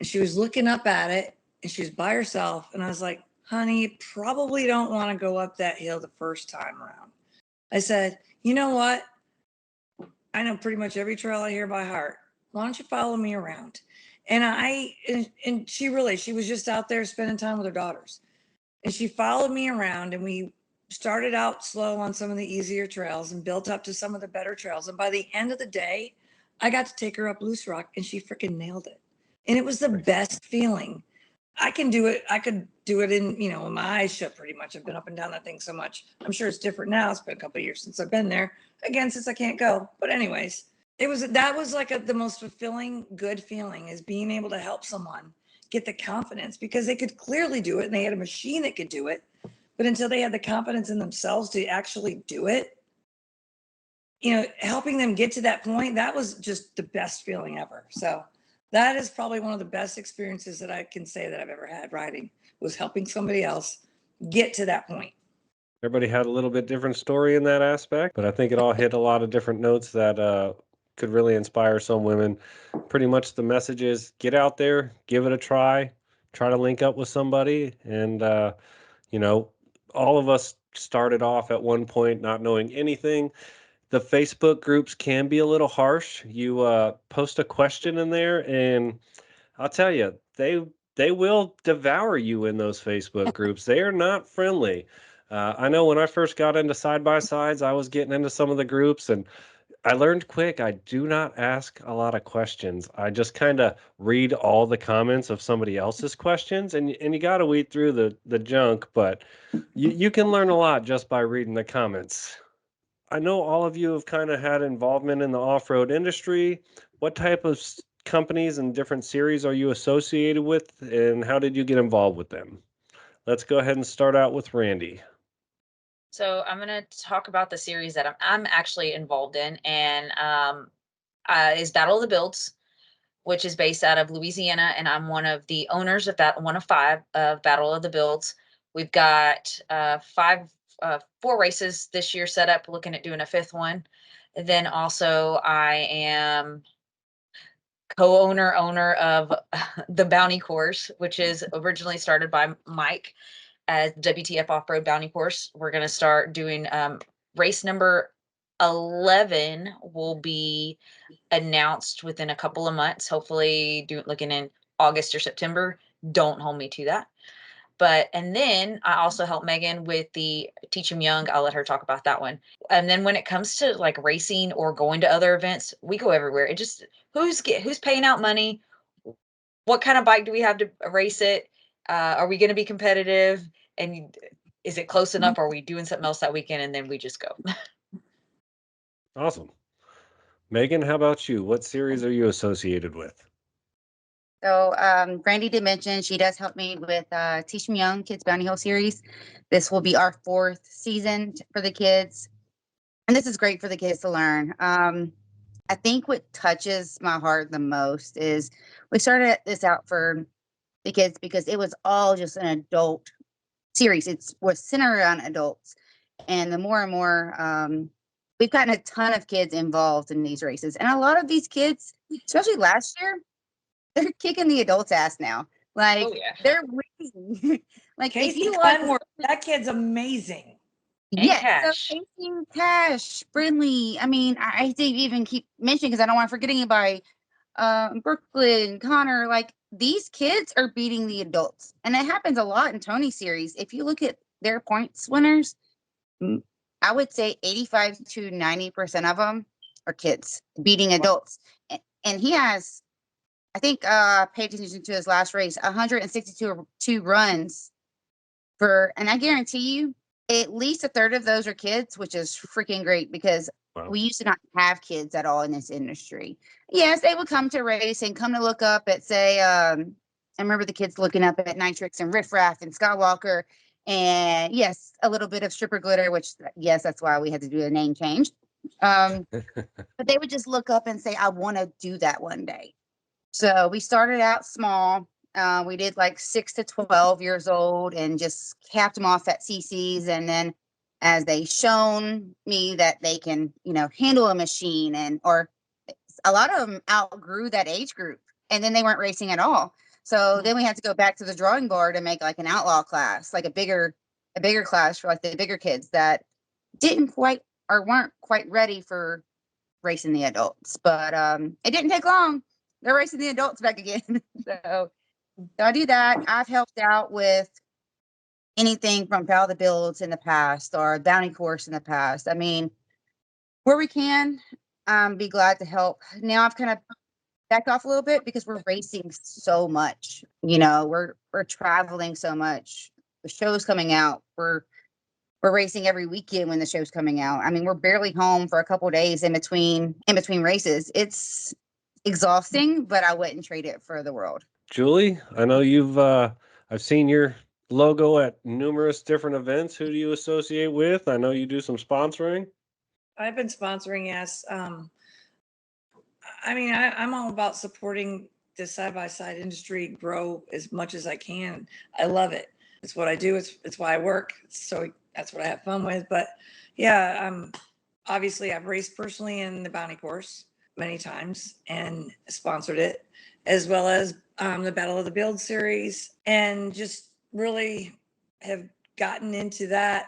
And she was looking up at it, and she was by herself. And I was like, honey, you probably don't want to go up that hill the first time around. I said, you know what? I know pretty much every trail I hear by heart. Why don't you follow me around? And she was just out there spending time with her daughters. And she followed me around, and we started out slow on some of the easier trails and built up to some of the better trails. And by the end of the day, I got to take her up Loose Rock, and she freaking nailed it. And it was the best feeling. I can do it. I could do it in, with my eyes shut pretty much. I've been up and down that thing so much. I'm sure it's different now. It's been a couple of years since I've been there. Again, since I can't go. But anyways, that was like the most fulfilling, good feeling, is being able to help someone get the confidence, because they could clearly do it and they had a machine that could do it. But until they had the confidence in themselves to actually do it, helping them get to that point, that was just the best feeling ever. So that is probably one of the best experiences that I can say that I've ever had riding, was helping somebody else get to that point. Everybody had a little bit different story in that aspect, but I think it all hit a lot of different notes that could really inspire some women. Pretty much the message is get out there, give it a try to link up with somebody. And, all of us started off at one point not knowing anything. The Facebook groups can be a little harsh. You post a question in there, and I'll tell you, they will devour you in those Facebook groups. They are not friendly. I know when I first got into side-by-sides, I was getting into some of the groups, and I learned quick, I do not ask a lot of questions. I just kind of read all the comments of somebody else's questions, and you got to weed through the junk, but you can learn a lot just by reading the comments. I know all of you have kind of had involvement in the off-road industry. What type of companies and different series are you associated with, and how did you get involved with them? Let's go ahead and start out with Randy. So I'm going to talk about the series that I'm actually involved in, and is Battle of the Builds, which is based out of Louisiana, and I'm one of the owners of that, one of 5 of Battle of the Builds. We've got 4 races this year set up, looking at doing a 5th one. And then also I am owner of the Bounty Course, which is originally started by Mike as WTF Offroad Bounty Course. We're going to start doing race number 11 will be announced within a couple of months, hopefully looking in August or September. Don't hold me to that. And then I also help Megan with the Teach 'em Young. I'll let her talk about that one. And then when it comes to like racing or going to other events, we go everywhere. It just, who's paying out money? What kind of bike do we have to race it? Are we going to be competitive? And is it close enough? Are we doing something else that weekend? And then we just go. Awesome. Megan, how about you? What series are you associated with? So Randy did mention she does help me with Teach 'em Young Kids Bounty Hill series. This will be our 4th season for the kids. And this is great for the kids to learn. I think what touches my heart the most is we started this out for the kids because it was all just an adult series. It was centered around adults. And the more and more, we've gotten a ton of kids involved in these races. And a lot of these kids, especially last year, they're kicking the adults' ass now. Like, Oh, yeah. they're winning. Like, if Casey you watch, Clenworth, that kid's amazing. And yes, Cash. so Casey, Cash, Brindley. I mean, I hate to even keep mentioning because I don't want to forget anybody. Brooklyn, Connor, like these kids are beating the adults. And it happens a lot in Tony's series. If you look at their points winners, I would say 85 to 90% of them are kids beating adults. And he has, I think, paid attention to his last race, 162 runs and I guarantee you, at least a third of those are kids, which is freaking great because we used to not have kids at all in this industry. Yes, they would come to race and come to look up at, say, I remember the kids looking up at Nitrix and Riff Raff and Skywalker. And yes, a little bit of Stripper Glitter, which, yes, that's why we had to do a name change. But they would just look up and say, I want to do that one day. So we started out small. We did like 6 to 12 years old and just capped them off at CCs. And then as they shown me that they can, handle a machine or a lot of them outgrew that age group and then they weren't racing at all. So then we had to go back to the drawing board and make like an outlaw class, like a bigger class for like the bigger kids that didn't quite or weren't quite ready for racing the adults. But it didn't take long. They're racing the adults back again. So I do that. I've helped out with anything from Pal the Builds in the past or Bounty Course in the past. I mean, where we can, be glad to help. Now I've kind of backed off a little bit because we're racing so much. We're traveling so much. The show's coming out. We're racing every weekend when the show's coming out. I mean, we're barely home for a couple of days in between races. It's exhausting, but I wouldn't trade it for the world. Julie, I know I've seen your logo at numerous different events. Who do you associate with? I know you do some sponsoring. I've been sponsoring, yes. I mean, I'm all about supporting the side-by-side industry grow as much as I can. I love it. It's what I do. It's why I work. So that's what I have fun with. But yeah, obviously I've raced personally in the Bounty Course many times and sponsored it, as well as the Battle of the Build series, and just really have gotten into that.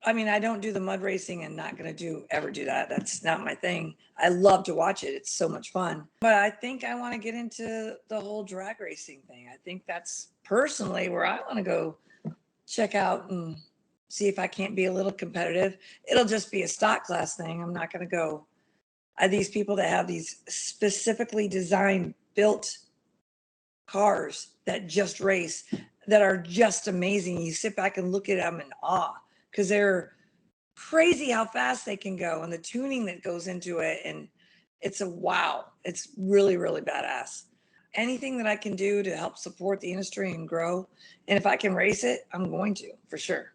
I mean, I don't do the mud racing and not going to ever do that. That's not my thing. I love to watch it. It's so much fun. But I think I want to get into the whole drag racing thing. I think that's personally where I want to go check out and see if I can't be a little competitive. It'll just be a stock class thing. I'm not going to go. These people that have these specifically designed, built cars that just race, that are just amazing. You sit back and look at them in awe because they're crazy how fast they can go and the tuning that goes into it. And it's a wow. It's really, really badass. Anything that I can do to help support the industry and grow. And if I can race it, I'm going to, for sure.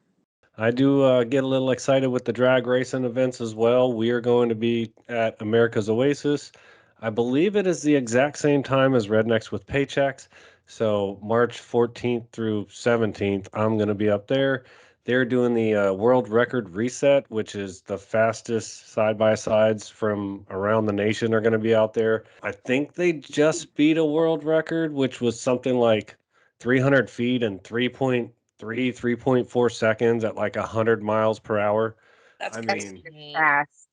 I do get a little excited with the drag racing events as well. We are going to be at America's Oasis. I believe it is the exact same time as Rednecks with Paychecks. So March 14th through 17th, I'm going to be up there. They're doing the world record reset, which is the fastest side-by-sides from around the nation are going to be out there. I think they just beat a world record, which was something like 300 feet and 3.4 seconds at like 100 miles per hour. That's Fast.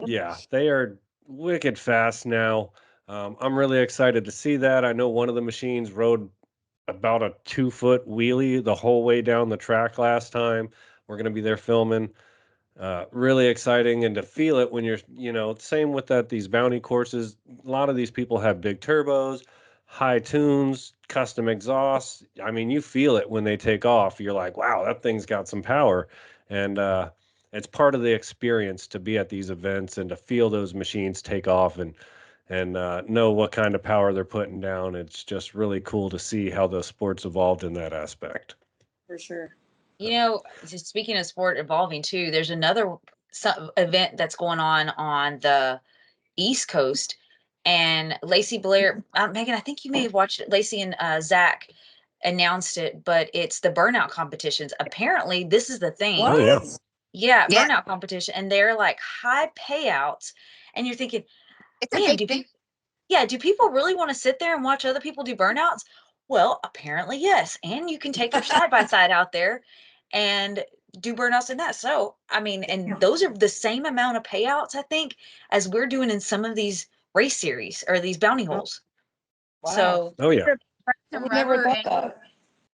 Yeah, they are wicked fast now. I'm really excited to see that. I know one of the machines rode about a 2-foot wheelie the whole way down the track last time. We're going to be there filming. Really exciting, and to feel it when you're, same with these bounty courses. A lot of these people have big turbos, high tunes, custom exhausts. I mean, you feel it when they take off. You're like, wow, that thing's got some power. And it's part of the experience to be at these events and to feel those machines take off and know what kind of power they're putting down. It's just really cool to see how the sport's evolved in that aspect. for sure. Just speaking of sport evolving too, there's another event that's going on the East Coast, and Lacey Blair, Megan, I think you may have watched it. Lacey and Zach announced it, but it's the burnout competitions. Apparently, this is the thing. Oh, yeah. Yeah, Yeah. burnout competition, and they're like high payouts, and you're thinking, It's a man, big thing. do people really want to sit there and watch other people do burnouts? Well, apparently, yes. And you can take your side by side out there and do burnouts in that. So, I mean, and those are the same amount of payouts, I think, as we're doing in some of these race series or these bounty holes. Wow. So Oh yeah. I Some would never rubber thought that.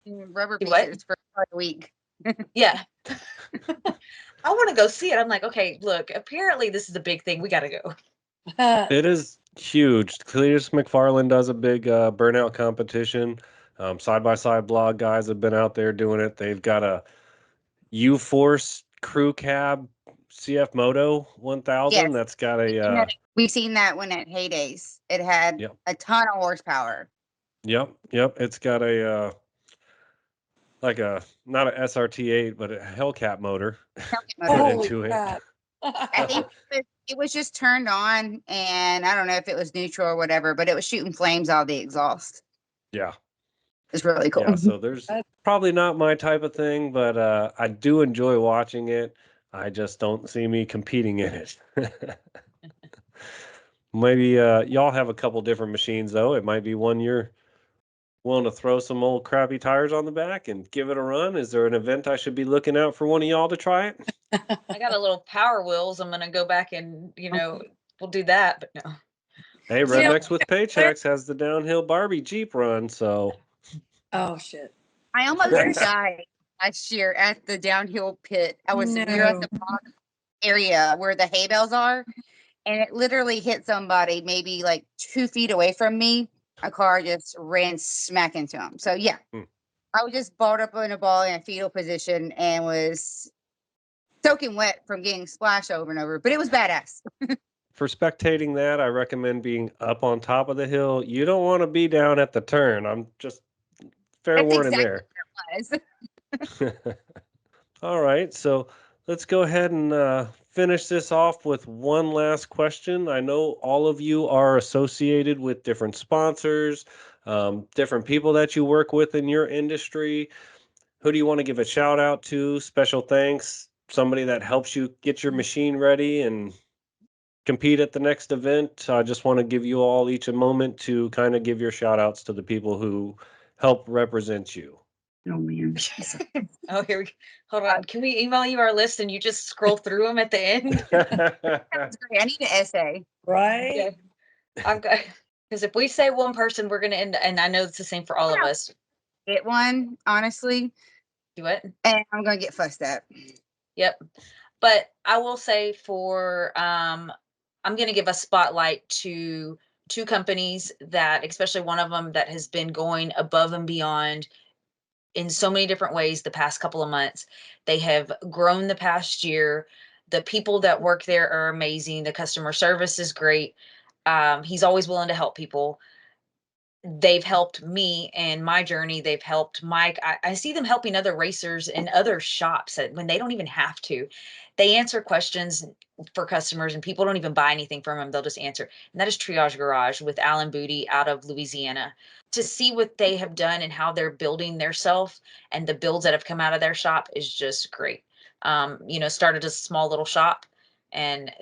and rubber Do what? pieces for like a week. yeah. I want to go see it. I'm like, okay, look, apparently this is a big thing. We got to go. It is huge. Cletus McFarland does a big burnout competition. Side by side blog guys have been out there doing it. They've got a U-Force crew cab CF Moto 1000 Yes. that's got a We've seen that one at Heydays. It had Yep. a ton of horsepower. yep, it's got a like a not a SRT8 but a Hellcat motor put Motor. Holy into it. crap. I think it was just turned on, and I don't know if it was neutral or whatever, but it was shooting flames out of the exhaust. Yeah. It's really cool. Yeah, so there's That- probably not my type of thing, but I do enjoy watching it. I just don't see me competing in it. Maybe y'all have a couple different machines though. It might be one you're willing to throw some old crappy tires on the back and give it a run. Is there an event I should be looking out for one of y'all to try it? I got a little Power Wheels. I'm going to go back and, we'll do that. But no. Hey, You know, Rednecks with Paychecks has the downhill Barbie Jeep run, so oh shit. I almost There's- died last year at the downhill pit. We were at No. the bottom area where the hay bales are, and it literally hit somebody maybe like 2 feet away from me. A car just ran smack into him. So yeah, Hmm. I was just balled up in a ball in a fetal position and was soaking wet from getting splashed over and over, but it was badass. for spectating that, I recommend being up on top of the hill. You don't want to be down at the turn. I'm just fair That's warning exactly there. what it was. All right, so let's go ahead and finish this off with one last question. I know all of you are associated with different sponsors, different people that you work with in your industry. Who do you want to give a shout out to? Special thanks, somebody that helps you get your machine ready and compete at the next event. I just want to give you all each a moment to kind of give your shout outs to the people who help represent you. Oh man. Oh, here we go. Hold on. Can we email you our list and you just scroll through them at the end? That's great. I need an essay. Right? Yeah. I've got, because if we say one person, we're going to end, and I know it's the same for all of us. Get one, honestly, Do it. and I'm gonna get fussed at. Yep. But I will say I'm going to give a spotlight to two companies that, especially one of them that has been going above and beyond in so many different ways the past couple of months. They have grown the past year. The people that work there are amazing. The customer service is great. He's always willing to help people. They've helped me and my journey. They've helped Mike. I see them helping other racers in other shops when they don't even have to. They answer questions for customers and people don't even buy anything from them. They'll just answer. And that is Triage Garage with Alan Booty out of Louisiana. To see what they have done and how they're building their self and the builds that have come out of their shop is just great. Started a small little shop, and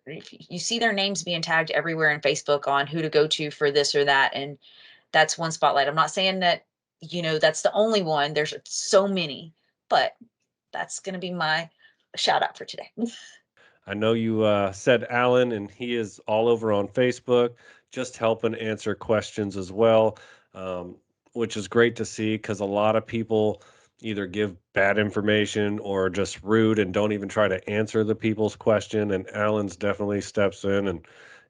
you see their names being tagged everywhere in Facebook on who to go to for this or that. And that's one spotlight. I'm not saying that, that's the only one. There's so many, but that's going to be my shout out for today. I know you said Alan, and he is all over on Facebook, just helping answer questions as well, which is great to see because a lot of people either give bad information or just rude and don't even try to answer the people's question. And Alan's definitely steps in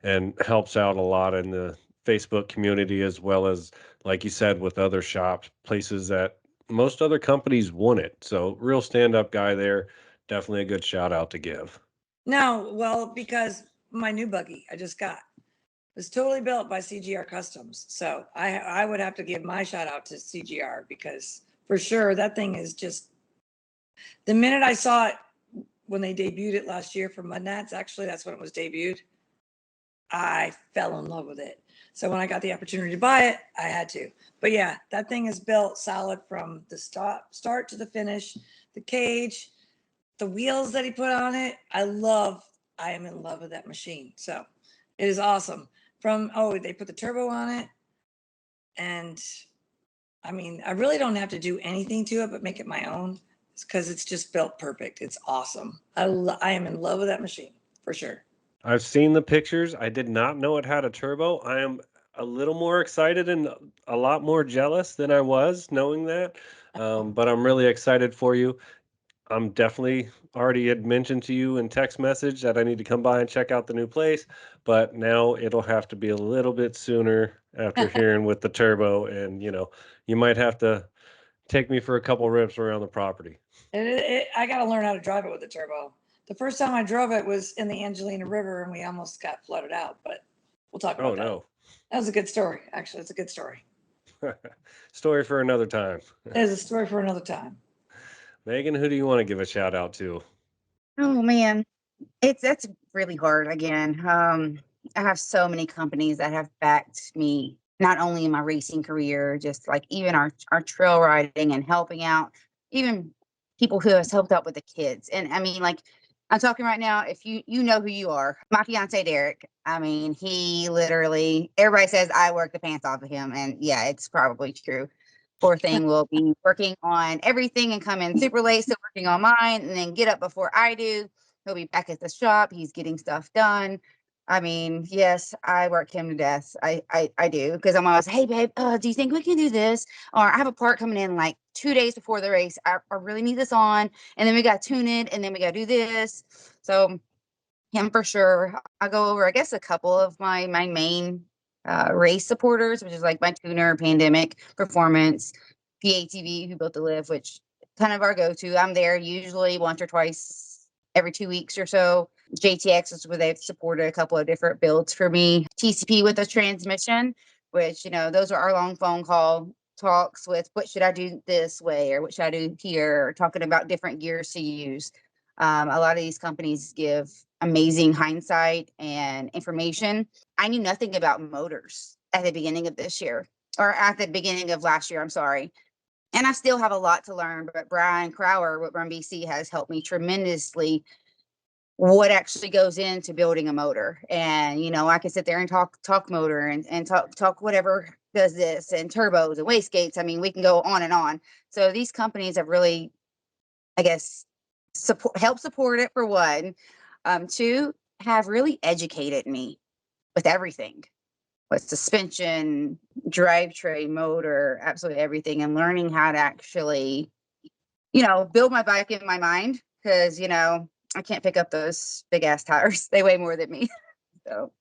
and helps out a lot in the Facebook community, as well as, like you said, with other shops, places that most other companies wouldn't. So real stand-up guy there. Definitely a good shout out to give. No, well, because my new buggy I just got was totally built by CGR Customs. So I would have to give my shout out to CGR because for sure that thing is just, the minute I saw it when they debuted it last year for Mud Nats, actually that's when it was debuted, I fell in love with it. So when I got the opportunity to buy it, I had to. But yeah, that thing is built solid from the start to the finish. The cage, the wheels that he put on it, I am in love with that machine. So it is awesome. They put the turbo on it. And I mean, I really don't have to do anything to it but make it my own because it's just built perfect. It's awesome. I am in love with that machine for sure. I've seen the pictures. I did not know it had a turbo. I am a little more excited and a lot more jealous than I was knowing that. But I'm really excited for you. I'm definitely already had mentioned to you in text message that I need to come by and check out the new place, but now it'll have to be a little bit sooner after hearing with the turbo, and you might have to take me for a couple rips around the property. I got to learn how to drive it with the turbo. The first time I drove it was in the Angelina River and we almost got flooded out, but we'll talk about Oh that. no. That was a good story. Actually, it's a good story. Story for another time. It is a story for another time. Megan, who do you want to give a shout out to? Oh man, that's really hard again. I have so many companies that have backed me, not only in my racing career, just like even our trail riding and helping out, even people who has helped out with the kids. And I mean, like I'm talking right now, if you know who you are, my fiance Derek, I mean, he literally everybody says I work the pants off of him, and yeah, it's probably true. Poor thing will be working on everything and come in super late, still working on mine, and then get up before I do. He'll be back at the shop. He's getting stuff done. I mean, yes, I work him to death. I do, because I'm always, hey babe, do you think we can do this? Or I have a part coming in like 2 days before the race. I really need this on, and then we got to tune it, and then we got to do this. So him for sure. I go over, I guess, a couple of my main race supporters, which is like my tuner, Pandemic, Performance, PATV, who built the live, which kind of our go-to. I'm there usually once or twice every 2 weeks or so. JTX is where they've supported a couple of different builds for me. TCP with a transmission, which, those are our long phone call talks with what should I do this way or what should I do here, or talking about different gears to use. A lot of these companies give amazing hindsight and information. I knew nothing about motors at the beginning of this year, or at the beginning of last year, I'm sorry. And I still have a lot to learn, but Brian Crowder with Run BC has helped me tremendously what actually goes into building a motor. And, I can sit there and talk motor and talk whatever does this, and turbos and wastegates. I mean, we can go on and on. So these companies have really, I guess, help support it for one. Two, have really educated me with everything, with suspension, drivetrain, motor, absolutely everything, and learning how to actually, build my bike in my mind, because I can't pick up those big ass tires. They weigh more than me. So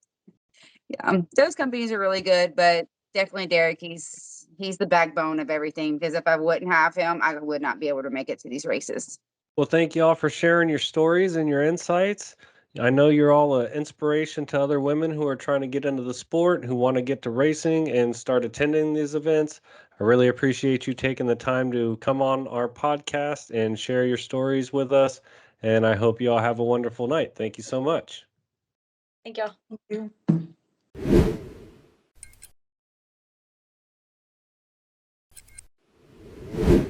yeah, those companies are really good, but definitely Derek. He's the backbone of everything, because if I wouldn't have him, I would not be able to make it to these races. Well, thank you all for sharing your stories and your insights. I know you're all an inspiration to other women who are trying to get into the sport, who want to get to racing and start attending these events. I really appreciate you taking the time to come on our podcast and share your stories with us. And I hope you all have a wonderful night. Thank you so much. Thank y'all. Thank you.